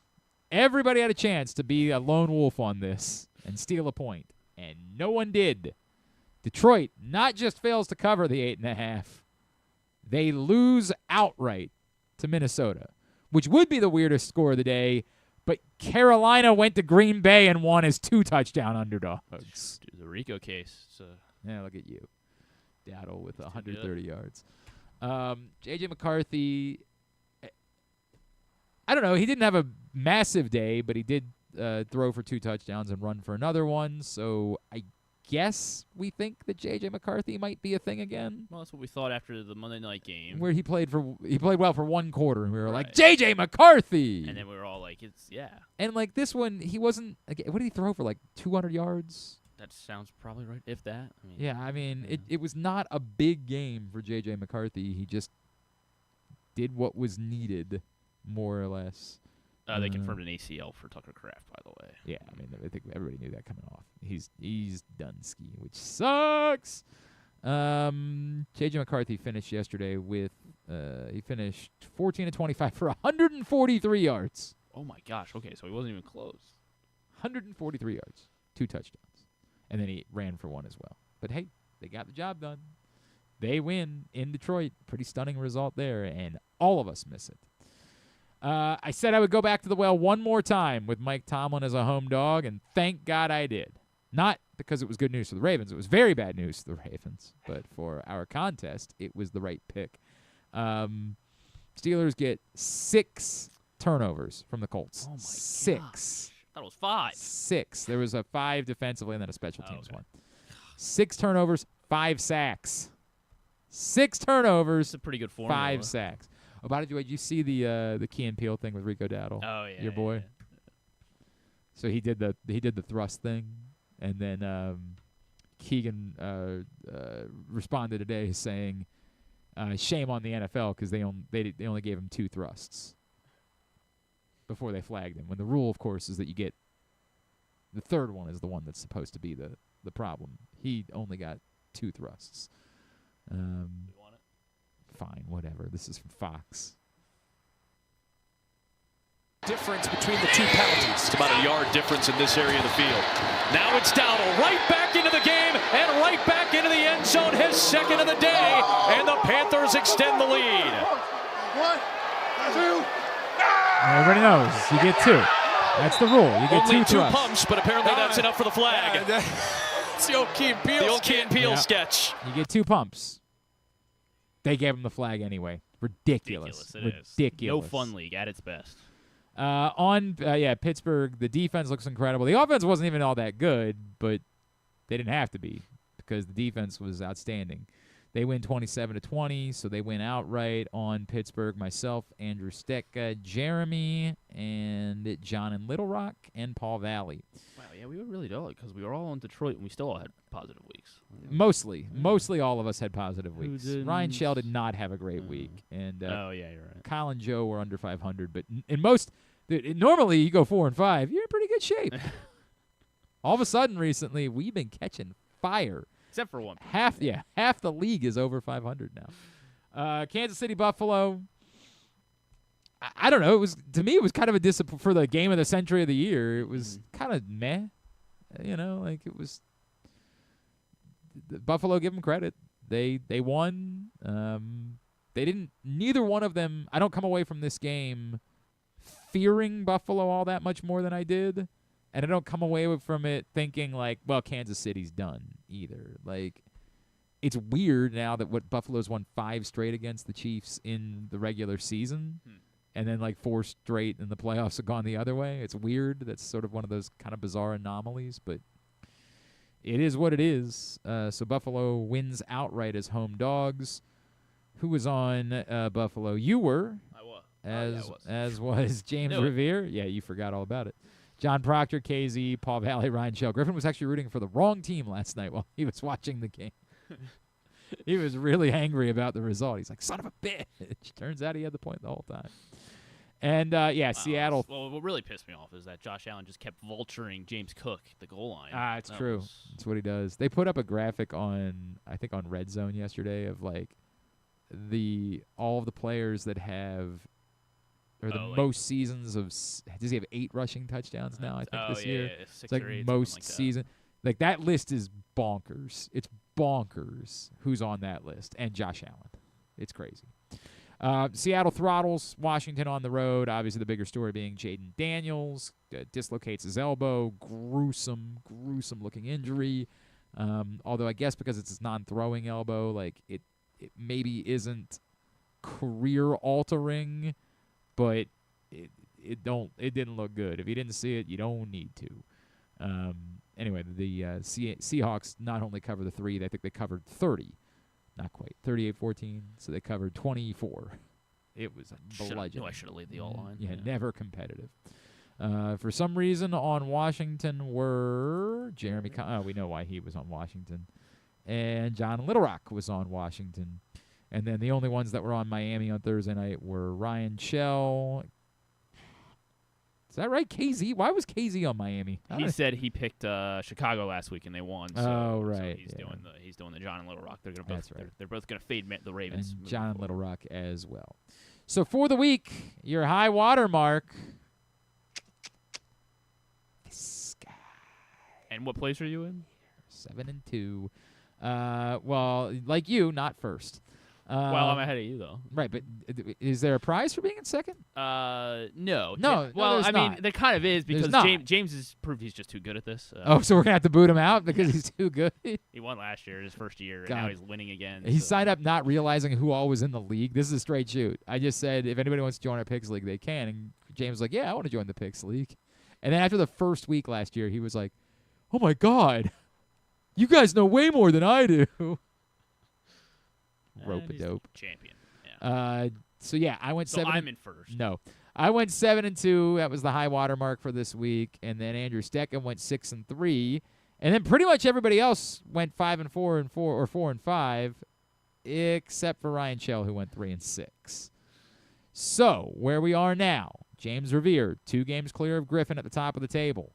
Everybody had a chance to be a lone wolf on this and steal a point, and no one did. Detroit not just fails to cover the 8.5, they lose outright to Minnesota, which would be the weirdest score of the day, but Carolina went to Green Bay and won as 2 touchdown underdogs. Dude, the Rico case. Yeah, look at you. Dowdle with 130 yards. J.J. McCarthy, I don't know. He didn't have a massive day, but he did throw for 2 touchdowns and run for another one, so I guess we think that J.J. McCarthy might be a thing again. Well, that's what we thought after the Monday night game. Where he played well for 1 quarter, and we were like, J.J. McCarthy! And then we were all like, yeah. And, this one, he wasn't, what did he throw for, 200 yards? That sounds probably right, if that. It was not a big game for J.J. McCarthy. He just did what was needed, more or less. They confirmed an ACL for Tucker Kraft, by the way. Yeah, I think everybody knew that coming off. He's done ski, which sucks. J.J. McCarthy finished yesterday with he finished 14 of 25 for 143 yards. Oh my gosh! Okay, so he wasn't even close. 143 yards, 2 touchdowns, and then he ran for 1 as well. But hey, they got the job done. They win in Detroit. Pretty stunning result there, and all of us miss it. I said I would go back to the well one more time with Mike Tomlin as a home dog, and thank God I did. Not because it was good news for the Ravens. It was very bad news for the Ravens. But for our contest, it was the right pick. Steelers get 6 turnovers from the Colts. Oh, my 6. Gosh. I thought it was 5. 6. There was a 5 defensively and then a special teams one. 6 turnovers, 5 sacks. 6 turnovers, That's a pretty good formula. 5 sacks. Oh, by the way, did you see the Key and Peele thing with Rico Dowdle? Oh yeah, your boy. Yeah. So he did the thrust thing, and then Keegan responded today saying, "Shame on the NFL because they only gave him 2 thrusts before they flagged him. When the rule, of course, is that you get the 3rd one is the one that's supposed to be the problem. He only got 2 thrusts." Fine, whatever. This is from Fox. Difference between the 2 penalties. It's about a yard difference in this area of the field. Now it's Dowdle right back into the game and right back into the end zone, his 2nd of the day, and the Panthers extend the lead. 1, 2. Everybody knows you get 2. That's the rule. You get Only 2 2 thrusts. pumps, but apparently that's enough for the flag. It's the old Key and Peele sketch. You get 2 pumps. They gave him the flag anyway. Ridiculous. No fun league at its best. Pittsburgh, the defense looks incredible. The offense wasn't even all that good, but they didn't have to be because the defense was outstanding. They win 27-20, so they win outright on Pittsburgh. Myself, Andrew Stetka, Jeremy, and John in Little Rock, and Paul Valley. Wow, yeah, we were really dull because we were all in Detroit and we still all had positive weeks. Mostly all of us had positive weeks. Ryan Shell did not have a great week. And oh, yeah, you're right. Kyle and Joe were under 500, but normally you go 4-5, you're in pretty good shape. All of a sudden recently, we've been catching fire. Except for one. Half the league is over 500 now. Kansas City Buffalo. I don't know. To me it was kind of a disappointment for the game of the century of the year. It was kind of meh. It was. Buffalo, give them credit. They won. They didn't. Neither one of them. I don't come away from this game fearing Buffalo all that much more than I did. And I don't come away from it thinking Kansas City's done either. It's weird now that Buffalo's won 5 straight against the Chiefs in the regular season, and then 4 straight in the playoffs have gone the other way. It's weird. That's sort of one of those kind of bizarre anomalies, but it is what it is. So Buffalo wins outright as home dogs. Who was on Buffalo? You were. I was. As was James Revere. Yeah, you forgot all about it. John Proctor, KZ, Paul Valley, Ryan Shell. Griffin was actually rooting for the wrong team last night while he was watching the game. He was really angry about the result. He's like, son of a bitch. Turns out he had the point the whole time. And, Seattle. Well, what really pissed me off is that Josh Allen just kept vulturing James Cook at the goal line. It's true. That's what he does. They put up a graphic on Red Zone yesterday of, all of the players that have – or the most seasons of – does he have 8 rushing touchdowns now, I think, this year? Yeah, 6 it's or 8, most season. That list is bonkers. It's bonkers who's on that list. And Josh Allen. It's crazy. Seattle throttles Washington on the road. Obviously, the bigger story being Jaden Daniels dislocates his elbow. Gruesome looking injury. Although I guess because it's his non-throwing elbow, it maybe isn't career altering. But it didn't look good. If you didn't see it, you don't need to. Anyway, the Seahawks not only cover the 3, I think they covered 30. Not quite. 38-14, so they covered 24. It was a bludgeon. I should have laid the all-line. Yeah, never competitive. For some reason on Washington were Jeremy we know why he was on Washington. And John Little Rock was on Washington. And then the only ones that were on Miami on Thursday night were Ryan Shell. Is that right? KZ? Why was KZ on Miami? He said he picked Chicago last week and they won. So, right. So he's doing the John and Little Rock. They're gonna both. Right. They're both gonna fade the Ravens. And John and Little Rock as well. So for the week, your high water mark. The sky. And what place are you in? 7-2. Well, like you, not first. Well, I'm ahead of you, though. Right, but is there a prize for being in second? No. No. Well, I mean, there kind of is because James has proved he's just too good at this. So we're going to have to boot him out because he's too good? He won last year, his first year, and now he's winning again. He signed up not realizing who all was in the league. This is a straight shoot. I just said, if anybody wants to join our Picks League, they can. And James was like, yeah, I want to join the Picks League. And then after the first week last year, he was like, oh, my God. You guys know way more than I do. Rope-a-dope. Champion. Yeah. So I went 7. I'm in first. No, I went 7-2. That was the high water mark for this week. And then Andrew Stecken went 6-3. And then pretty much everybody else went 5-4 or 4-5, except for Ryan Shell, who went 3-6. So where we are now, James Revere, 2 games clear of Griffin at the top of the table.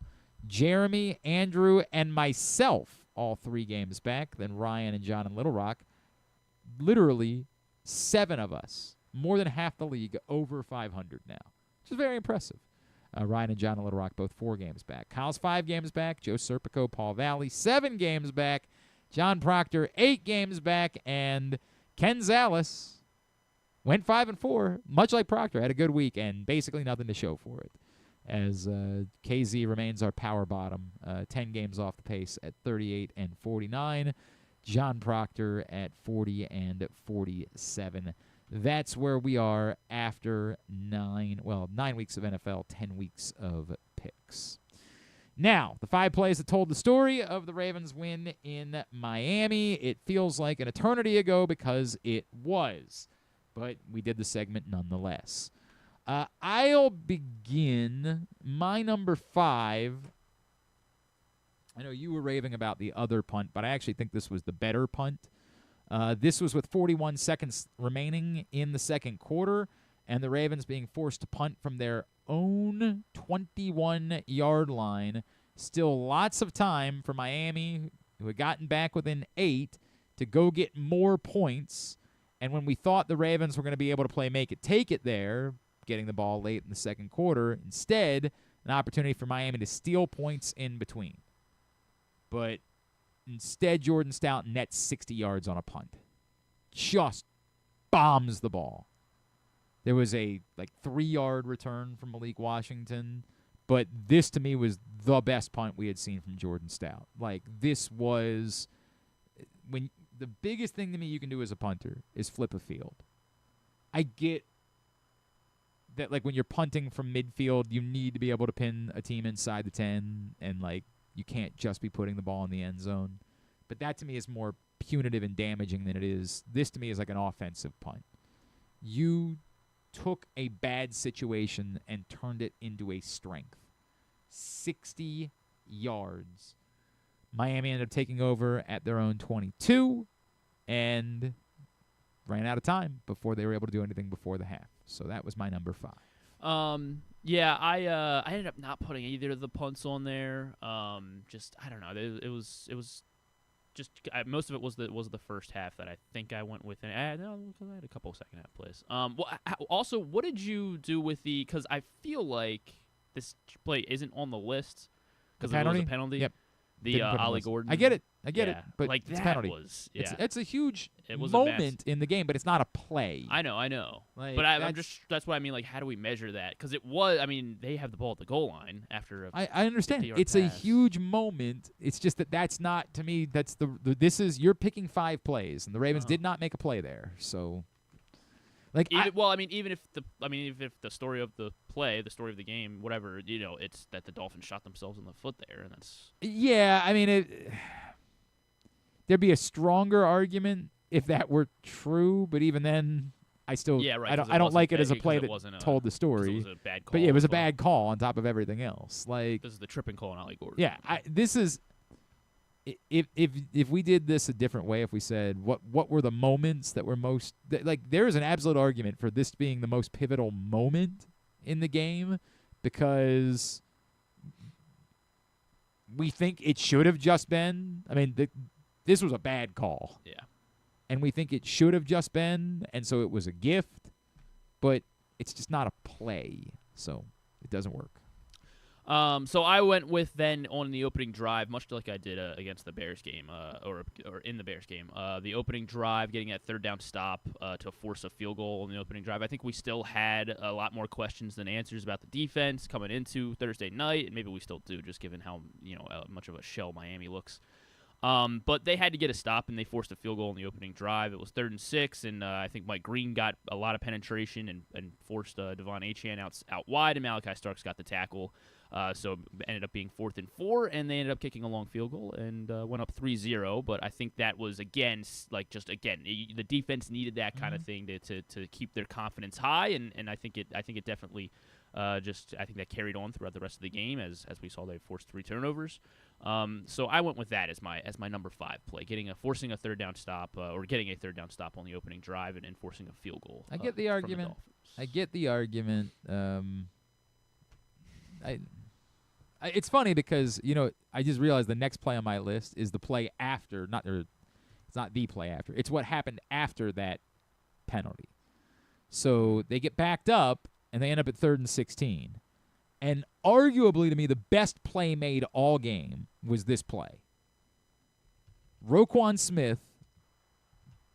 Jeremy, Andrew, and myself, all 3 games back. Then Ryan and John in Little Rock. Literally 7 of us, more than half the league, over 500 now, which is very impressive. Ryan and John in Little Rock, both 4 games back. Kyle's 5 games back. Joe Serpico, Paul Valley, 7 games back. John Proctor, 8 games back. And Ken Zales went 5-4, much like Proctor, had a good week and basically nothing to show for it. as KZ remains our power bottom, 10 games off the pace at 38 and 49. John Proctor at 40 and 47. That's where we are after 9 weeks of NFL, 10 weeks of picks. Now, the 5 plays that told the story of the Ravens' win in Miami. It feels like an eternity ago because it was, but we did the segment nonetheless. I'll begin. My number 5. I know you were raving about the other punt, but I actually think this was the better punt. This was with 41 seconds remaining in the second quarter, and the Ravens being forced to punt from their own 21-yard line. Still lots of time for Miami, who had gotten back within 8, to go get more points. And when we thought the Ravens were going to be able to play make it, take it there, getting the ball late in the second quarter, instead, an opportunity for Miami to steal points in between. But instead, Jordan Stout nets 60 yards on a punt. Just bombs the ball. There was a 3-yard return from Malik Washington, but this to me was the best punt we had seen from Jordan Stout. This was when the biggest thing to me you can do as a punter is flip a field. I get that when you're punting from midfield, you need to be able to pin a team inside the 10, and you can't just be putting the ball in the end zone. But that to me is more punitive and damaging than it is. This to me is like an offensive punt. You took a bad situation and turned it into a strength. 60 yards. Miami ended up taking over at their own 22 and ran out of time before they were able to do anything before the half. So that was my number 5. Yeah, I ended up not putting either of the punts on there. I don't know. It was just most of it was the first half that I think I went with. No, because I had a couple second half plays. Also, what did you do with because I feel like this play isn't on the list because it was a penalty. Yep. The Ollie Gordon. I get it, but it's that penalty. It's a huge moment in the game, but it's not a play. I know. But that's what I mean. How do we measure that? Because it was. I mean, they have the ball at the goal line after. I understand. It's pass. A huge moment. It's just that's not to me. That's you're picking 5 plays, and the Ravens did not make a play there. So. Even if the story of the play, the story of the game, whatever, it's that the Dolphins shot themselves in the foot there, and that's. Yeah, I mean, there'd be a stronger argument if that were true, but even then, I still, I don't like it as a play that told the story. It was a bad call. But yeah, it was a bad call on top of everything else. This is the tripping call on Ollie Gordon. Yeah, this is. If we did this a different way, if we said what were the moments that were most there is an absolute argument for this being the most pivotal moment in the game because we think it should have just been. I mean, this was a bad call. Yeah, and we think it should have just been, and so it was a gift, but it's just not a play, so it doesn't work. So I went with then on the opening drive, much like I did against the Bears game, or in the Bears game. The opening drive, getting that third down stop to force a field goal on the opening drive. I think we still had a lot more questions than answers about the defense coming into Thursday night, and maybe we still do, just given how much of a shell Miami looks. But they had to get a stop, and they forced a field goal on the opening drive. It was 3rd and 6, and I think Mike Green got a lot of penetration and forced Devon Achane out wide, and Malachi Starks got the tackle. So it ended up being 4th and 4, and they ended up kicking a long field goal and went up 3-0. But I think that was, the defense needed that kind of thing to keep their confidence high, and I think it definitely I think that carried on throughout the rest of the game as we saw they forced 3 turnovers. So I went with that as my number 5 play, forcing a third down stop or getting a third down stop on the opening drive and forcing a field goal. I get the argument. It's funny because I just realized the next play on my list is the play after, it's not the play after. It's what happened after that penalty. So they get backed up and they end up at 3rd and 16. And arguably to me the best play made all game was this play. Roquan Smith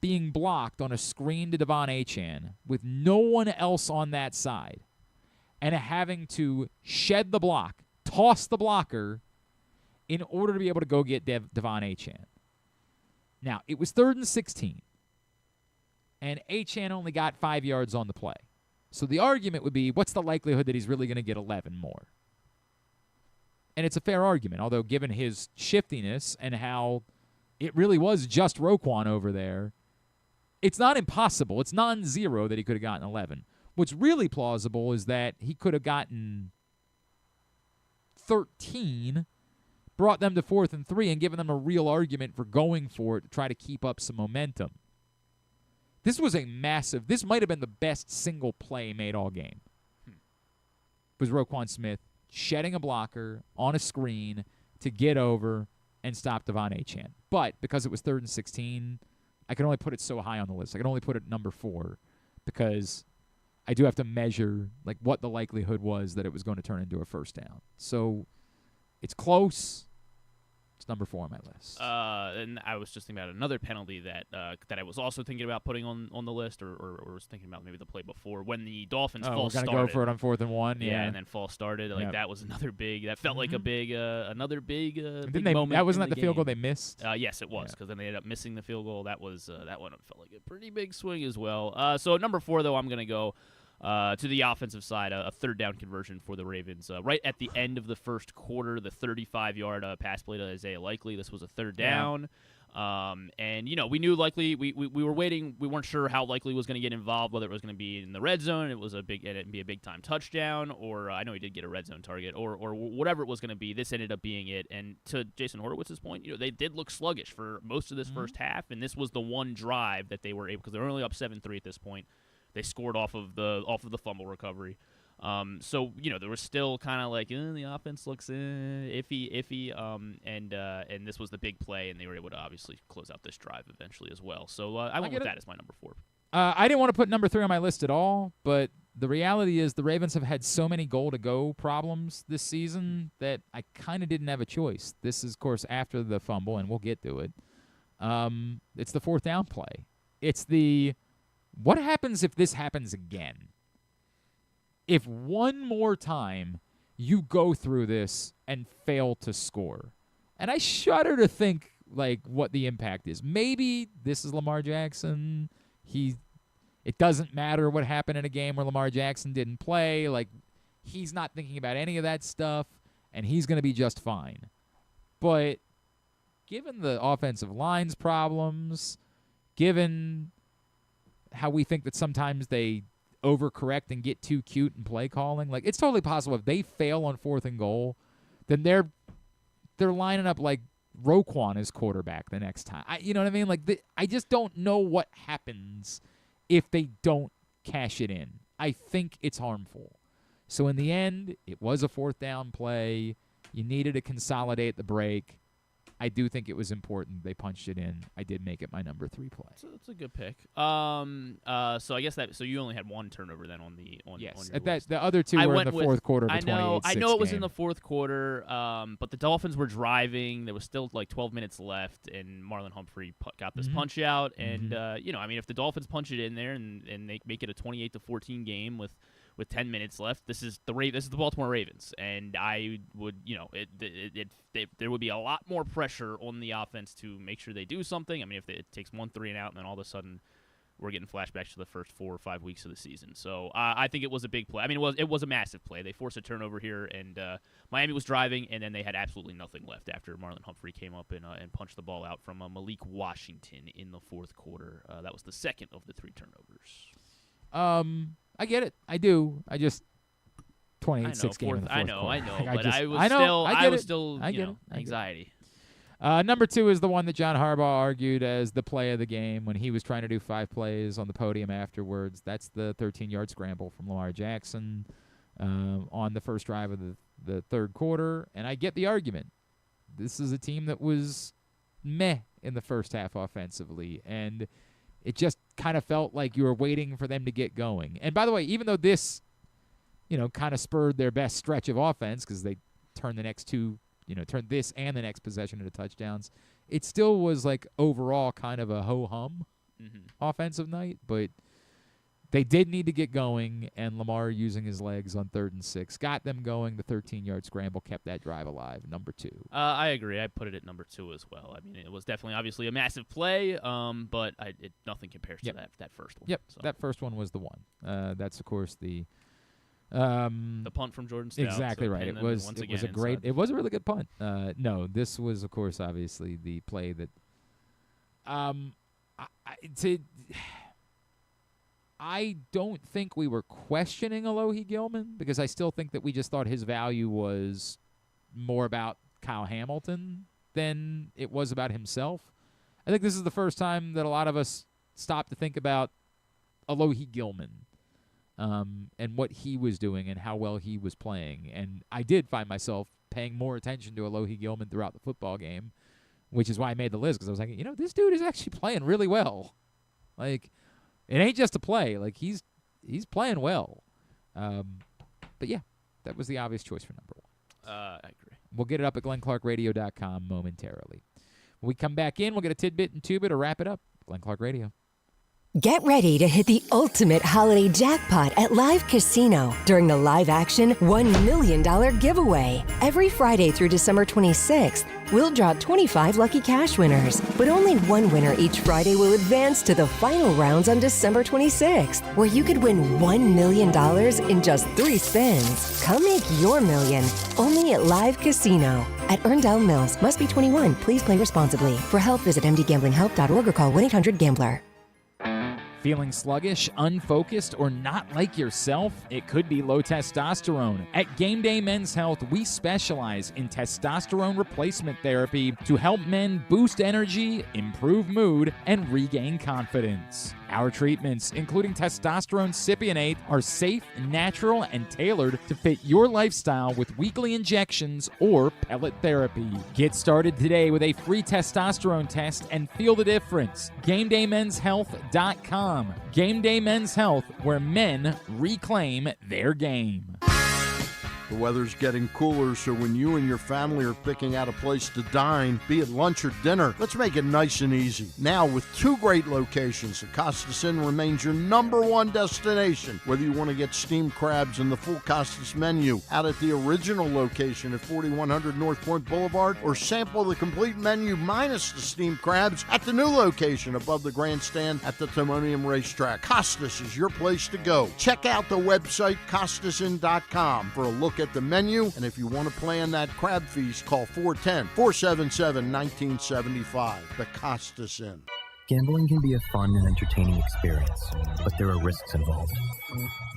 being blocked on a screen to Devon Achane with no one else on that side. and having to shed the block, toss the blocker in order to be able to go get Devon Achane. Now, it was 3rd and 16, and Achane only got 5 yards on the play. So the argument would be, what's the likelihood that he's really going to get 11 more? And it's a fair argument, although given his shiftiness and how it really was just Roquan over there, it's not impossible. It's non-zero that he could have gotten 11. What's really plausible is that he could have gotten 13, brought them to 4th and 3, and given them a real argument for going for it to try to keep up some momentum. This was a massive, this might have been the best single play made all game. Was Roquan Smith shedding a blocker on a screen to get over and stop Devon Achane. But because it was 3rd and 16, I can only put it so high on the list. I can only put it number 4 because I do have to measure like what the likelihood was that it was going to turn into a first down. So it's close. It's number 4 on my list. And I was just thinking about another penalty that I was also thinking about putting on the list, or was thinking about maybe the play before when the Dolphins false started. We're gonna go for it on 4th and 1. Yeah, and then false started. Like that was another big. That felt like a big, another big, Didn't big they, moment. that wasn't in that the field goal they missed? Yes, it was, because then they ended up missing the field goal. That was that one felt like a pretty big swing as well. So at number 4 though, I'm gonna go. To the offensive side, a 3rd down conversion for the Ravens. Right at the end of the first quarter, the 35-yard pass play to Isaiah Likely. This was a 3rd down. And, we knew Likely, we were waiting. We weren't sure how Likely was going to get involved, whether it was going to be in the red zone, it'd be a big-time touchdown, or I know he did get a red zone target, or whatever it was going to be. This ended up being it. And to Jason Horowitz's point, they did look sluggish for most of this first half, and this was the one drive that they were able, because they were only up 7-3 at this point. They scored off of the fumble recovery. So there was still kind of like the offense looks iffy. And this was the big play, and they were able to obviously close out this drive eventually as well. So I went with that as my number 4. I didn't want to put number 3 on my list at all, but the reality is the Ravens have had so many goal-to-go problems this season that I kind of didn't have a choice. This is, of course, after the fumble, and we'll get to it. It's the 4th down play. It's the what happens if this happens again? If one more time you go through this and fail to score. And I shudder to think, what the impact is. Maybe this is Lamar Jackson. It doesn't matter what happened in a game where Lamar Jackson didn't play. He's not thinking about any of that stuff, and he's going to be just fine. But given the offensive line's problems, given how we think that sometimes they overcorrect and get too cute in play calling. It's totally possible if they fail on 4th and goal, then they're lining up like Roquan as quarterback the next time. You know what I mean? I just don't know what happens if they don't cash it in. I think it's harmful. So in the end, it was a 4th down play. You needed to consolidate the break. I do think it was important they punched it in. I did make it my number 3 play. So that's a good pick. So I guess so you only had 1 turnover then on your list. The other 2 were in the 4th quarter of a 28-6 I know it was game. in the 4th quarter, but the Dolphins were driving. There was still 12 minutes left, and Marlon Humphrey got this punch out. And if the Dolphins punch it in there and they make it a 28-14 game with 10 minutes left, this is the Baltimore Ravens, and I would, there would be a lot more pressure on the offense to make sure they do something. I mean, if it takes 1 3 and out, and then all of a sudden we're getting flashbacks to the first 4 or 5 weeks of the season. So I think it was a big play. I mean, it was a massive play. They forced a turnover here, and Miami was driving, and then they had absolutely nothing left after Marlon Humphrey came up and punched the ball out from Malik Washington in the 4th quarter. That was the second of the 3 turnovers. I get it. I do. I just 28-6 game in the 4th I know. quarter. But I was still anxiety. Number 2 is the one that John Harbaugh argued as the play of the game when he was trying to do 5 plays on the podium afterwards. That's the 13-yard scramble from Lamar Jackson on the first drive of the 3rd quarter. And I get the argument. This is a team that was meh in the first half offensively, and it just kind of felt like you were waiting for them to get going. And by the way, even though this, kind of spurred their best stretch of offense because they turned the next 2, turned this and the next possession into touchdowns, it still was overall kind of a ho-hum offensive night. But They did need to get going, and Lamar using his legs on 3rd and 6 got them going. The 13-yard scramble kept that drive alive. Number 2. I agree. I put it at number 2 as well. I mean, it was definitely obviously a massive play, but nothing compares to that first one. Yep, so. that first one was the one. That's, of course, the punt from Jordan Stout. Exactly right. It was a really good punt. No, this was, of course, obviously the play that I don't think we were questioning Alohi Gilman because I still think that we just thought his value was more about Kyle Hamilton than it was about himself. I think this is the first time that a lot of us stopped to think about Alohi Gilman and what he was doing and how well he was playing. And I did find myself paying more attention to Alohi Gilman throughout the football game, which is why I made the list because I was like, this dude is actually playing really well. Like, it ain't just a play. Like, he's playing well. But, yeah, that was the obvious choice for number 1. I agree. We'll get it up at glennclarkradio.com momentarily. When we come back in, we'll get a tidbit and two-bit to wrap it up. Glenn Clark Radio. Get ready to hit the ultimate holiday jackpot at Live Casino during the live-action $1 million giveaway. Every Friday through December 26th, we'll draw 25 lucky cash winners. But only one winner each Friday will advance to the final rounds on December 26th, where you could win $1 million in just 3 spins. Come make your million, only at Live Casino. At Erndale Mills, must be 21. Please play responsibly. For help, visit mdgamblinghelp.org or call 1-800-GAMBLER. Feeling sluggish, unfocused, or not like yourself? It could be low testosterone. At Game Day Men's Health, we specialize in testosterone replacement therapy to help men boost energy, improve mood, and regain confidence. Our treatments, including testosterone cypionate, are safe, natural, and tailored to fit your lifestyle with weekly injections or pellet therapy. Get started today with a free testosterone test and feel the difference. GameDayMen'sHealth.com. Game Day Men's Health, where men reclaim their game. The weather's getting cooler, so when you and your family are picking out a place to dine, be it lunch or dinner, let's make it nice and easy. Now, with 2 great locations, the Costas Inn remains your #1 destination. Whether you want to get steamed crabs and the full Costas menu out at the original location at 4100 North Point Boulevard, or sample the complete menu minus the steamed crabs at the new location above the grandstand at the Timonium Racetrack, Costas is your place to go. Check out the website, CostasInn.com, for a look at the menu, and if you want to plan that crab feast, call 410-477-1975. The Costas Inn. Gambling can be a fun and entertaining experience, but there are risks involved.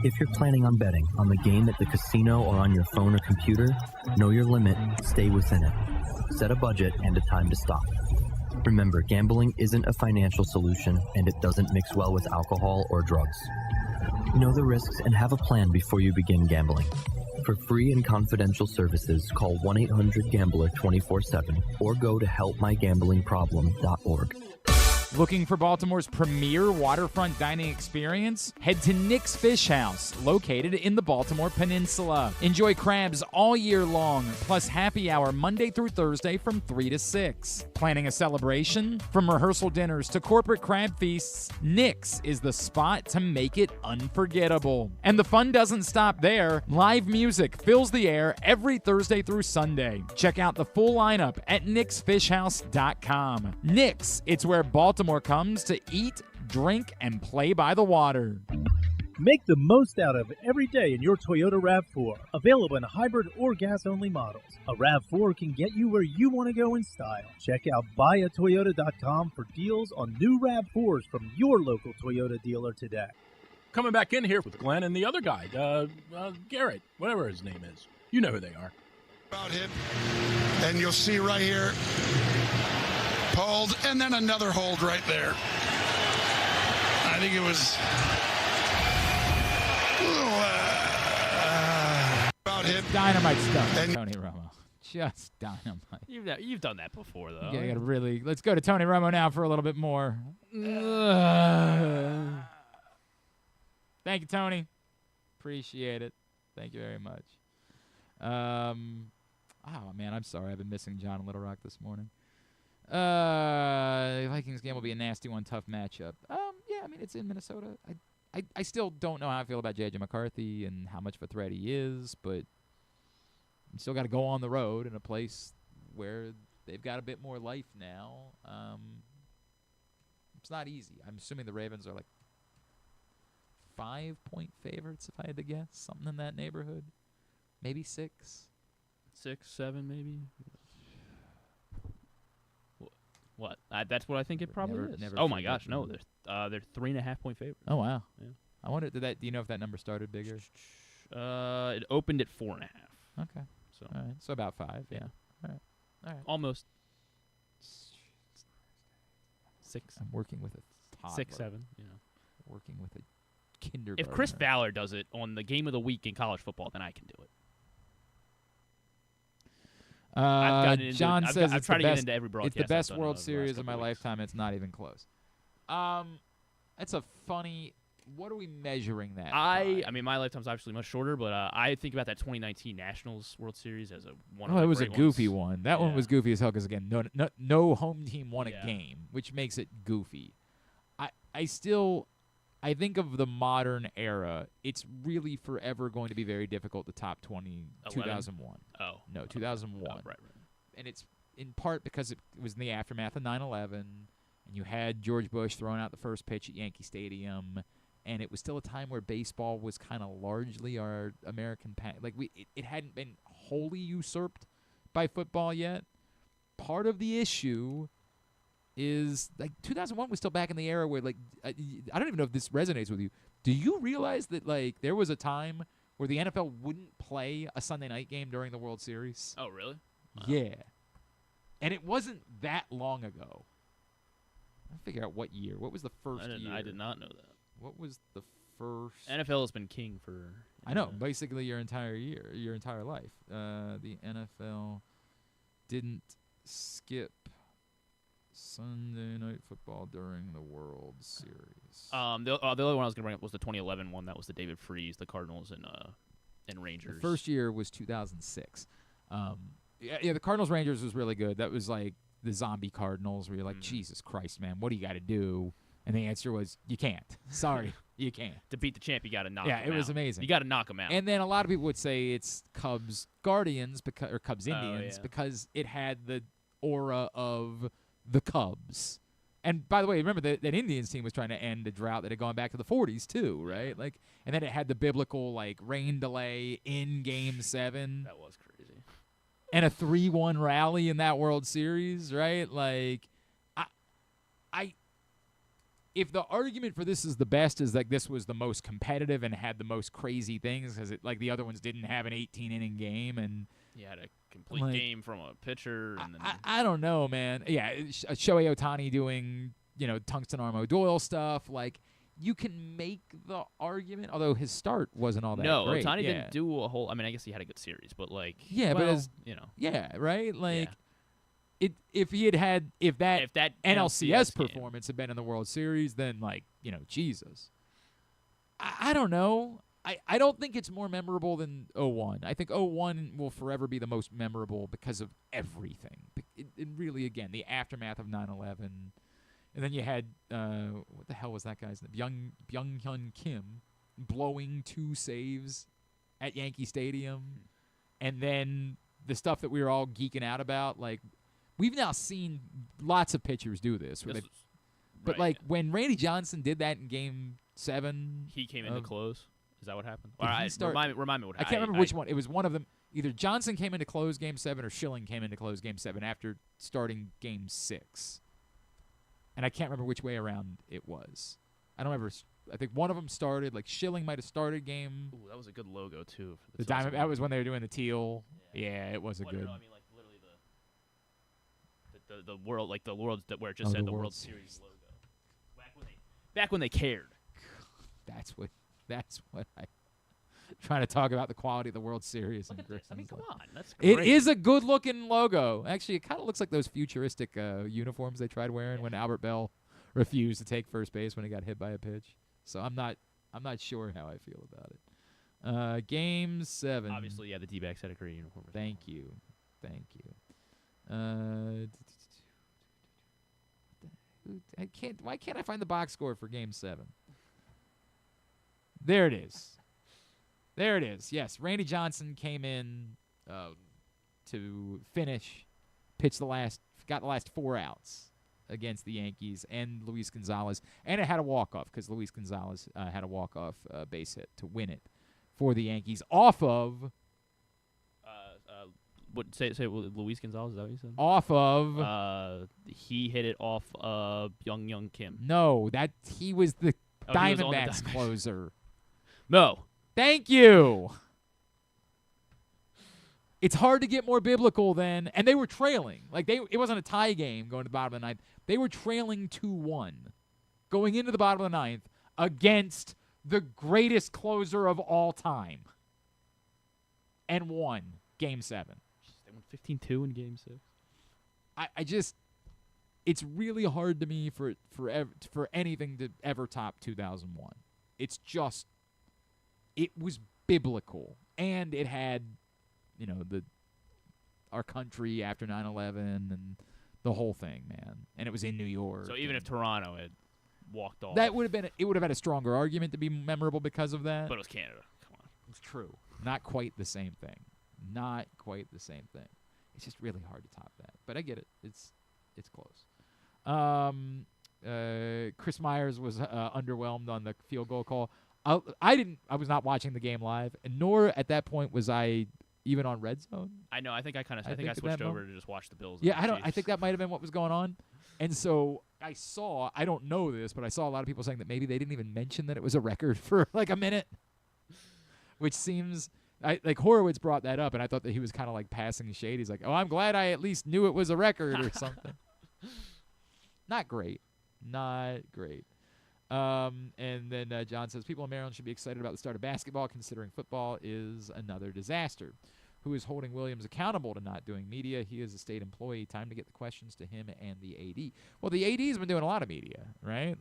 If you're planning on betting on the game at the casino or on your phone or computer, know your limit, stay within it. Set a budget and a time to stop. Remember, gambling isn't a financial solution, and it doesn't mix well with alcohol or drugs. Know the risks and have a plan before you begin gambling. For free and confidential services, call 1-800-GAMBLER 24/7 or go to helpmygamblingproblem.org. Looking for Baltimore's premier waterfront dining experience? Head to Nick's Fish House, located in the Baltimore Peninsula. Enjoy crabs all year long, plus happy hour Monday through Thursday from 3 to 6. Planning a celebration? From rehearsal dinners to corporate crab feasts, Nick's is the spot to make it unforgettable. And the fun doesn't stop there. Live music fills the air every Thursday through Sunday. Check out the full lineup at nicksfishhouse.com. Nick's, it's where Baltimore comes to eat, drink, and play by the water. Make the most out of every day in your Toyota RAV4. Available in hybrid or gas-only models. A RAV4 can get you where you want to go in style. Check out buyatoyota.com for deals on new RAV4s from your local Toyota dealer today. Coming back in here with Glenn and the other guy, Garrett, whatever his name is. You know who they are. About him, and you'll see right here, hold, and then another hold right there. I think it was about him. Dynamite stuff, Tony Romo. Just dynamite. You've done that before, though. Yeah, let's go to Tony Romo now for a little bit more. Thank you, Tony. Appreciate it. Thank you very much. Oh, man, I'm sorry. I've been missing John in Little Rock this morning. The Vikings game will be a nasty one, tough matchup. Yeah, I mean, it's in Minnesota. I still don't know how I feel about J.J. McCarthy and how much of a threat he is, but you still got to go on the road in a place where they've got a bit more life now. It's not easy. I'm assuming the Ravens are like 5-point favorites, if I had to guess. Something in that neighborhood. Maybe 6. 6, 7, maybe. What? That's what I think it probably is. Oh my gosh, no, they're 3.5-point favorites. Oh wow. Yeah. I wonder. Do you know if that number started bigger? It opened at 4.5. Okay. So. All right. So about 5. Yeah. All right. Almost. 6. I'm working with a toddler. 6, 7. You know. Working with a kindergartner. If Chris Ballard does it on the game of the week in college football, then I can do it. John says I've tried to get into every it's broadcast. the best I've done World the Series last of my couple weeks. lifetime. It's not even close. That's a funny. What are we measuring that? I mean, my lifetime's obviously much shorter, but I think about that 2019 Nationals World Series as one of the it was a great goofy ones. one. That one was goofy as hell because again, no home team won a game, which makes it goofy. I think of the modern era, it's really forever going to be very difficult to top 2001. Oh. No, 2001. Oh, right. And it's in part because it was in the aftermath of 9/11, and you had George Bush throwing out the first pitch at Yankee Stadium, and it was still a time where baseball was kind of largely our American it hadn't been wholly usurped by football yet. Part of the issue is 2001 was still back in the era where I don't even know if this resonates with you. Do you realize that there was a time where the NFL wouldn't play a Sunday night game during the World Series? Oh, really? Wow. Yeah. And it wasn't that long ago. I'll figure out what year. What was the first year? I did not know that. What was the first? NFL has been king for... I know, basically your entire life. The NFL didn't skip Sunday Night Football during the World Series. The other one I was going to bring up was the 2011 one. That was the David Freese, the Cardinals and Rangers. The first year was 2006. The Cardinals-Rangers was really good. That was like the zombie Cardinals where you're like, Jesus Christ, man, what do you got to do? And the answer was, you can't. Sorry, you can't. To beat the champ, you got to knock him out. Yeah, it was amazing. You got to knock him out. And then a lot of people would say it's Cubs-Guardians or Cubs-Indians because it had the aura of the Cubs. And by the way, remember that Indians team was trying to end a drought that had gone back to the 40s too, right? And then it had the biblical rain delay in Game 7. That was crazy. And a 3-1 rally in that World Series, right? If the argument for this is the best is this was the most competitive and had the most crazy things because the other ones didn't have an 18-inning game and you had a complete game from a pitcher. And then I don't know, man. Yeah, Shohei Ohtani doing Tungsten Armo Doyle stuff. You can make the argument, although his start wasn't all that great. No, Ohtani didn't do a whole. I mean, I guess he had a good series, but right? If that NLCS performance had been in the World Series, then Jesus. I don't know. I don't think it's more memorable than 01. I think 01 will forever be the most memorable because of everything. It really, again, the aftermath of 9/11. And then you had, what the hell was that guy's name? Byung-Hyun Kim blowing 2 saves at Yankee Stadium. And then the stuff that we were all geeking out about, we've now seen lots of pitchers do this. When Randy Johnson did that in Game 7. He came in to close. Is that what happened? Remind me what happened. I can't remember which one. It was one of them. Either Johnson came in to close Game 7 or Schilling came in to close Game 7 after starting Game 6. And I can't remember which way around it was. I don't remember. I think one of them started. Schilling might have started Game. Ooh, that was a good logo too. For the Diamond. That was when they were doing the teal. Yeah, it was a good. No, I mean, literally the world, the world where it just said the World Series logo. Back when they cared. That's what I. Trying to talk about the quality of the World Series. Look at this. I mean, come on. That's great. It is a good-looking logo. Actually, it kind of looks like those futuristic uniforms they tried wearing when Albert Bell refused to take first base when he got hit by a pitch. So I'm not sure how I feel about it. Game 7. Obviously, the D-backs had a great uniform. Thank you. Why can't I find the box score for Game 7? There it is. There it is. Yes, Randy Johnson came in to finish, got the last 4 outs against the Yankees and Luis Gonzalez, and it had a walk-off because Luis Gonzalez had a walk-off base hit to win it for the Yankees off of. Say Luis Gonzalez, is that what you said? Off of. He hit it off of Young Kim. No, he was the Diamondbacks closer. No. Thank you. It's hard to get more biblical than, and they were trailing. It wasn't a tie game going to the bottom of the ninth. They were trailing 2-1 going into the bottom of the ninth against the greatest closer of all time, and won Game 7. They won 15-2 in Game 6. I just, it's really hard to me for anything to ever top 2001. It's just, it was biblical, and it had, our country after 9/11 and the whole thing, man. And it was in New York. So even if Toronto had walked off, it would have had a stronger argument to be memorable because of that. But it was Canada. Come on, it's true. Not quite the same thing. Not quite the same thing. It's just really hard to top that. But I get it. It's close. Chris Myers was underwhelmed on the field goal call. I was not watching the game live, and nor at that point was I even on Red Zone. I know. I think I switched over to just watch the Bills. Yeah, I think that might have been what was going on. And so I don't know this, but I saw a lot of people saying that maybe they didn't even mention that it was a record for like a minute, which seems like Horowitz brought that up, and I thought that he was kind of like passing shade. He's like, "Oh, I'm glad I at least knew it was a record or something." Not great. And then John says, people in Maryland should be excited about the start of basketball, considering football is another disaster. Who is holding Williams accountable to not doing media? He is a state employee. Time to get the questions to him and the AD. Well, the AD's been doing a lot of media, right?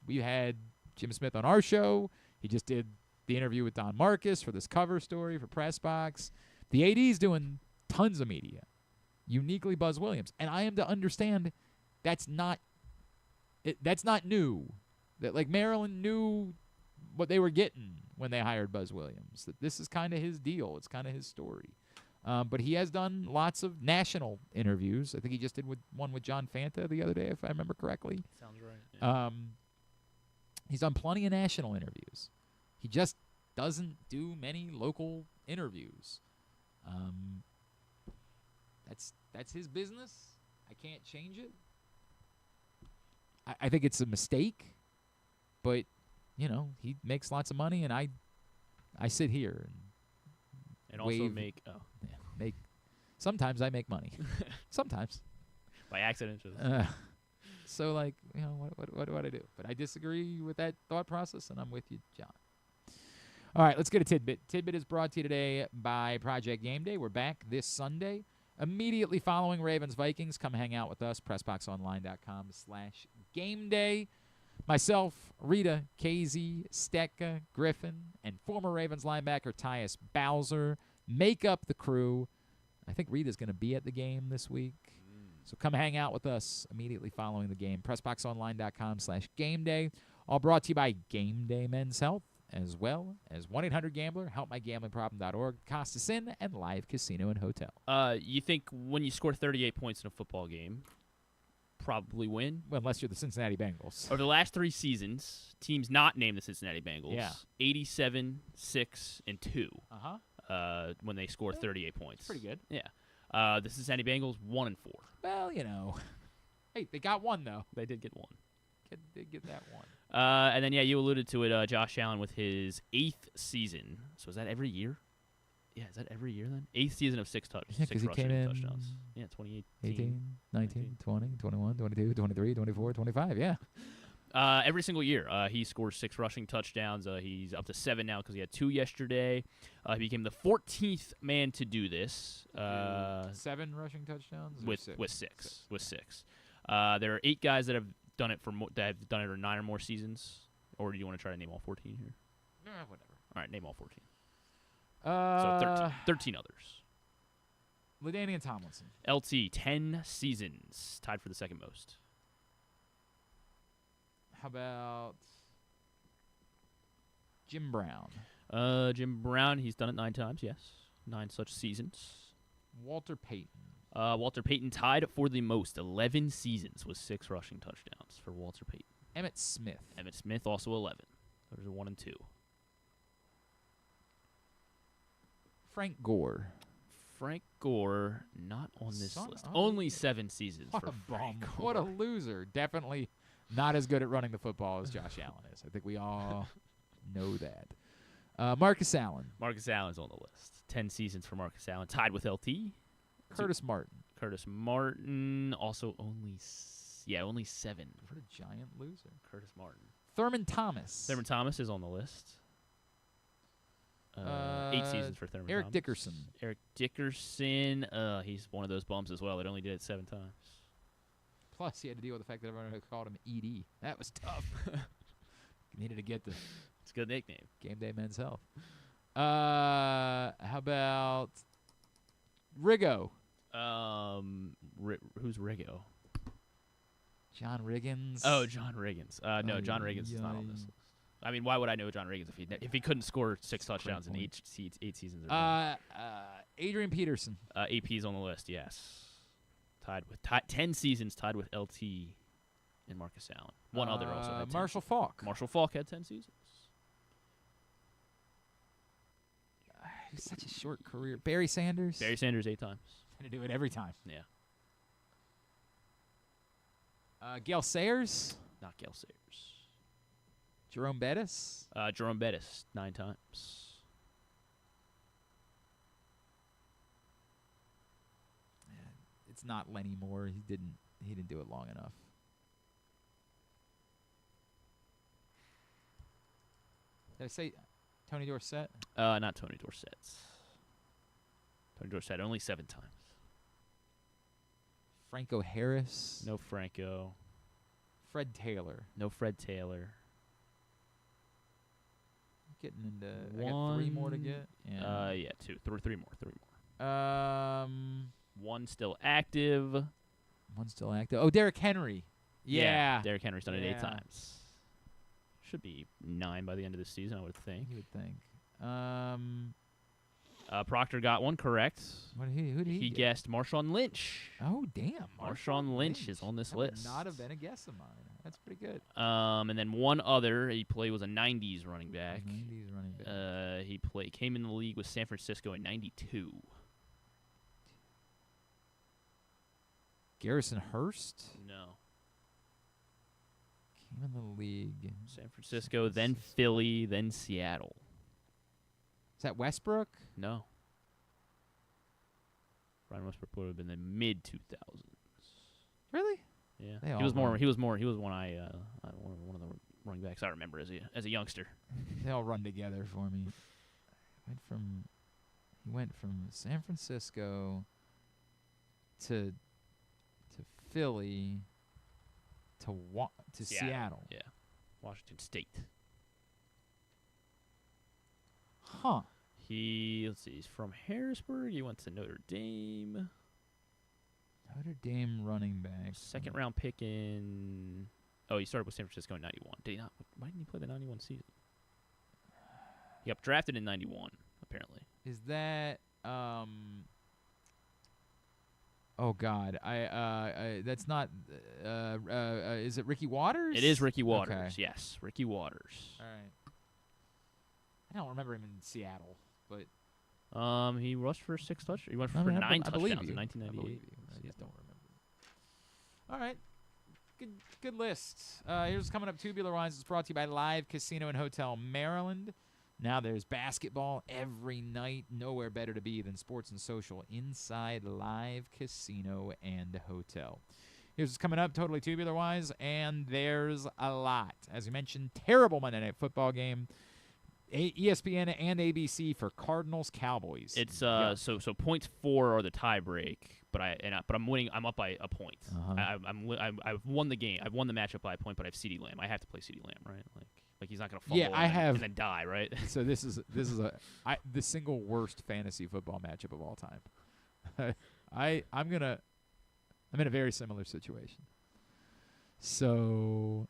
We had Jim Smith on our show. He just did the interview with Don Marcus for this cover story for PressBox. The AD's doing tons of media, uniquely Buzz Williams. And I am to understand that's not new. That Maryland knew what they were getting when they hired Buzz Williams. That this is kind of his deal. It's kind of his story. But he has done lots of national interviews. I think he just did one with John Fanta the other day, if I remember correctly. Sounds right. Yeah. He's done plenty of national interviews. He just doesn't do many local interviews. That's his business. I can't change it. I think it's a mistake, but he makes lots of money, and I sit here and also make sometimes I make money, sometimes by accident. So what do I do? But I disagree with that thought process, and I'm with you, John. All right, let's get a tidbit. Tidbit is brought to you today by Project Game Day. We're back this Sunday. Immediately following Ravens-Vikings, come hang out with us, PressBoxOnline.com/GameDay. Myself, Rita, KZ, Stecca, Griffin, and former Ravens linebacker Tyus Bowser make up the crew. I think Rita's going to be at the game this week. So come hang out with us immediately following the game. PressBoxOnline.com/GameDay. All brought to you by Game Day Men's Health, as well as 1-800-GAMBLER, HelpMyGamblingProblem.org, Costa Sin, and Live Casino and Hotel. You think when you score 38 points in a football game, probably win? Well, unless you're the Cincinnati Bengals. Over the last 3 seasons, teams not named the Cincinnati Bengals, yeah. 87, 6, and 2 when they score 38 points. Pretty good. Yeah. The Cincinnati Bengals, 1 and 4. Well, hey, they got one, though. They did get one. Did get that one. And then, you alluded to it, Josh Allen with his 8th season. So is that every year? Yeah, is that every year then? 8th season of 6 rushing touchdowns. Yeah, 2018. 18, 19, 20, 21, 22, 23, 24, 25, yeah. Every single year, he scores 6 rushing touchdowns. He's up to 7 now because he had 2 yesterday. He became the 14th man to do this. 7 rushing touchdowns? With 6. With 6. There are 8 guys that have done it for for 9 or more seasons. Or do you want to try to name all 14 here? Whatever. All right, name all 14. So 13 others. LaDainian Tomlinson. LT, 10 seasons. Tied for the second most. How about Jim Brown. Jim Brown, he's done it 9 times, yes. 9 such seasons. Walter Payton. Walter Payton tied for the most, 11 seasons with 6 rushing touchdowns for Walter Payton. Emmitt Smith. Emmitt Smith, also 11. Those are 1 and 2. Frank Gore. Frank Gore, not on this list. of Only 7 seasons What for a Frank bum. Gore. What a loser. Definitely not as good at running the football as Josh Allen is. I think we all know that. Marcus Allen. Marcus Allen's on the list. 10 seasons for Marcus Allen. Tied with LT. Curtis Martin. Curtis Martin, also only 7. What a giant loser. Curtis Martin. Thurman Thomas. Thurman Thomas is on the list. 8 seasons for Thurman Eric Thomas. Dickerson. Eric Dickerson, he's one of those bums as well. It only did it 7 times. Plus, he had to deal with the fact that everyone had called him ED. That was tough. Needed to get the It's a good nickname. Game Day Men's Health. How about Riggo? Who's Riggo? John Riggins. Oh, John Riggins. No, John Riggins is not on this list. I mean, why would I know John Riggins if he couldn't score 6 touchdowns in 8 seasons? Adrian Peterson. AP's on the list, yes. Tied with 10 seasons, tied with LT and Marcus Allen. One other also had 10. Marshall Faulk. Marshall Faulk had 10 seasons. He's such a short career. Barry Sanders. Barry Sanders 8 times. Gonna do it every time. Yeah. Gale Sayers. Not Gale Sayers. Jerome Bettis. Jerome Bettis 9 times. It's not Lenny Moore. He didn't do it long enough. Did I say Tony Dorsett? Not Tony Dorsett. Tony Dorsett only 7 times. Franco Harris. No Franco. Fred Taylor. No Fred Taylor. Getting into I got 3 more to get. Yeah. 2, 3 more. 1 still active. One still active. Oh, Derrick Henry. Yeah. Derrick Henry's done it 8 times. Should be 9 by the end of the season, I would think. You would think. Proctor got 1 correct. Who did he He get? guessed Marshawn Lynch. Oh, damn. Marshawn Lynch is on this that list. Would not have been a guess of mine. That's pretty good. And then 1 other he played was a 90s running back. 90s running back. He came in the league with San Francisco in 92. Garrison Hurst? No. Came in the league. San Francisco, then Philly, then Seattle. Is that Westbrook? No. Brian Westbrook would have been the mid 2000s. Really? Yeah. He was one of the running backs I remember as a youngster. They all run together for me. He went from San Francisco to Philly to Seattle. Yeah. Washington State. Huh. He's from Harrisburg. He went to Notre Dame. Notre Dame running back. 2nd round pick in. Oh, he started with San Francisco in 91. Did he not? Why didn't he play the 91 season? He got drafted in 91, apparently. Is that Oh God, that's not. Is it Ricky Waters? It is Ricky Waters. Okay. Yes, Ricky Waters. All right. I don't remember him in Seattle, but he rushed for 6 touchdowns. He went for 9 touchdowns in 1998. I just don't remember. All right. Good list. Here's coming up. Tubular Wines is brought to you by Live Casino and Hotel Maryland. Now there's basketball every night. Nowhere better to be than Sports and Social inside Live Casino and Hotel. Here's what's coming up, totally tubular-wise, and there's a lot. As we mentioned, terrible Monday Night Football game. ESPN and ABC for Cardinals Cowboys. It's so points 4 are the tie break, but I'm winning. I'm up by a point. I've won the game. I've won the matchup by a point, but I have CeeDee Lamb. I have to play CeeDee Lamb, right? Like he's not gonna fumble. And then die, right? So this is the single worst fantasy football matchup of all time. I'm in a very similar situation. So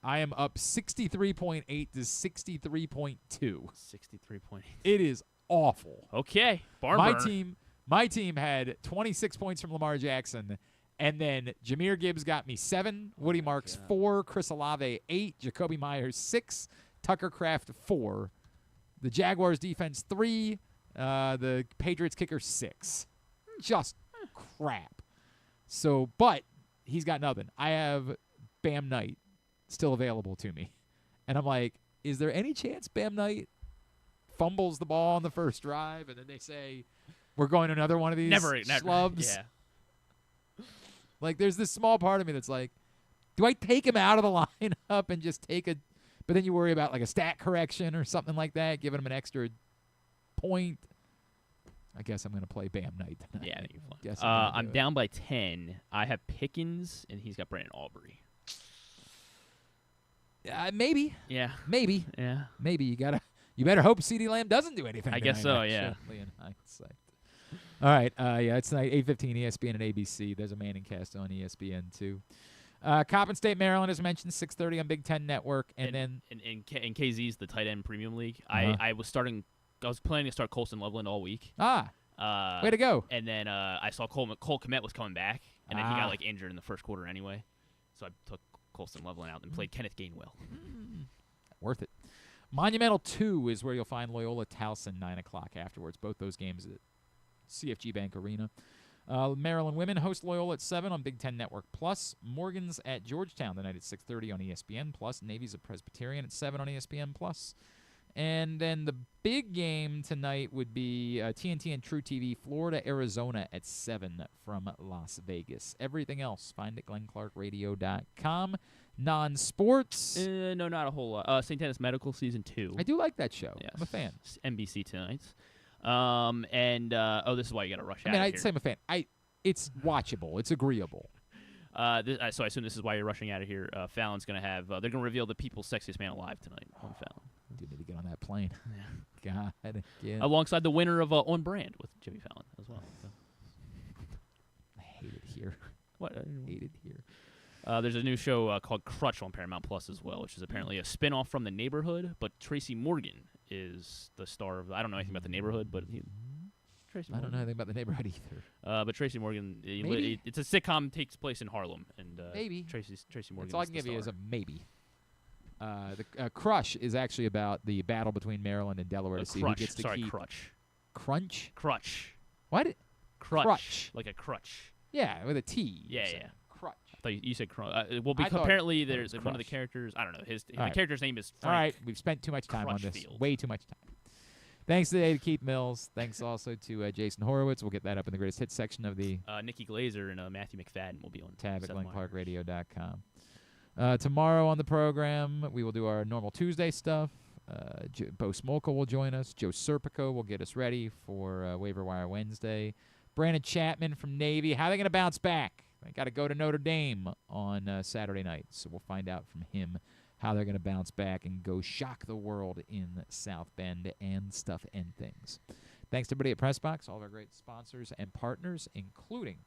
I am up 63.8 to 63.2. 63.8. It is awful. Okay. Barn My burner. My team had 26 points from Lamar Jackson, and then Jahmyr Gibbs got me 7, Woody Marks 4, Chris Olave 8, Jacoby Myers 6, Tucker Kraft 4, the Jaguars defense 3, the Patriots kicker 6. Just crap. So, but he's got nothing. I have Bam Knight still available to me, and I'm like, is there any chance Bam Knight fumbles the ball on the first drive, and then they say, we're going to another one of these schlubs? Yeah. Like, there's this small part of me that's like, do I take him out of the lineup and just take a – but then you worry about, like, a stat correction or something like that, giving him an extra point. I guess I'm going to play Bam Knight tonight. Yeah, I'm down by 10. I have Pickens, and he's got Brandon Aubrey. Maybe. Yeah. Maybe. Yeah. Maybe. You better hope CeeDee Lamb doesn't do anything I guess tonight, so, yeah. actually, in hindsight. All right. Yeah, it's tonight, 8:15, ESPN and ABC. There's a Manning cast on ESPN, too. Coppin State, Maryland, as mentioned, 6:30 on Big Ten Network. And then in KZ's, the tight end premium league, Uh-huh. I was planning to start Colston Loveland all week. Way to go. And then I saw Cole Kmet was coming back, and then he got injured in the first quarter anyway. So I took Colston Loveland out and played Kenneth Gainwell. Worth it. Monumental 2 is where you'll find Loyola Towson, 9 o'clock afterwards. Both those games at CFG Bank Arena. Maryland women host Loyola at 7 on Big Ten Network Plus. Morgan's at Georgetown tonight at 6:30 on ESPN Plus. Navy's at Presbyterian at 7 on ESPN Plus. And then the big game tonight would be TNT and True TV, Florida, Arizona at 7 from Las Vegas. Everything else, find at glennclarkradio.com. Non-sports. No, not a whole lot. St. Dennis Medical Season 2. I do like that show. Yes. I'm a fan. NBC tonight. This is why you got to rush out. I'd say I'm a fan. It's watchable. It's agreeable. So I assume this is why you're rushing out of here. Fallon's going to have they're going to reveal the People's Sexiest Man Alive tonight on Fallon. I do need to get on that plane. Yeah. God. Yeah. Alongside the winner of On Brand with Jimmy Fallon as well. So. I hate it here. What? I hate it here. There's a new show called Crutch on Paramount Plus as well, which is apparently a spin-off from The Neighborhood, but Tracy Morgan is the star of I don't know anything about The Neighborhood, but Tracy Morgan. I don't know anything about The Neighborhood either. But Tracy Morgan, Maybe. it's a sitcom, takes place in Harlem, and maybe Tracy Morgan. That's all I can give you is a maybe. The Crush is actually about the battle between Maryland and Delaware to see who gets to keep. Crutch. Crunch? Crutch. What? Crutch. Like a crutch. Yeah, with a T. Yeah. Crutch. I thought you said crunch. Because thought apparently there's it was one of the Crush. characters. I don't know. The right. character's name is Frank. All right, we've spent too much time on this. Crutchfield. Way too much time. Thanks today to Keith Mills. Thanks also to Jason Horowitz. We'll get that up in the greatest hits section of the Nikki Glazer and Matthew McFadden will be on tab at Seth Meyer. glennclarkradio.com. Tomorrow on the program, we will do our normal Tuesday stuff. Bo Smolka will join us. Joe Serpico will get us ready for Waiver Wire Wednesday. Brandon Chapman from Navy. How are they going to bounce back? They got to go to Notre Dame on Saturday night, so we'll find out from him how they're going to bounce back and go shock the world in South Bend and stuff and things. Thanks to everybody at PressBox, all of our great sponsors and partners, including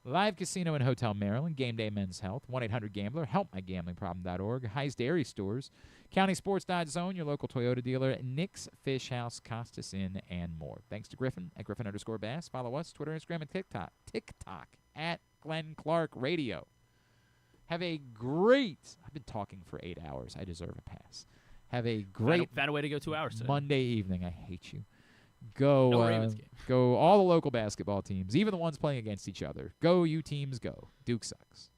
Live Casino and Hotel Maryland, Game Day Men's Health, 1-800-GAMBLER, HelpMyGamblingProblem.org, Heist Dairy Stores, CountySports.Zone, your local Toyota dealer, Nick's Fish House, Costas Inn, and more. Thanks to Griffin at Griffin_Bass. Follow us, Twitter, Instagram, and TikTok at Glenn Clark Radio. Have a great, I've been talking for 8 hours. I deserve a pass. Have a great Found a way to go 2 hours today. Monday evening. I hate you. Go, No Ravens game. Go all the local basketball teams, even the ones playing against each other. Go, you teams, go. Duke sucks.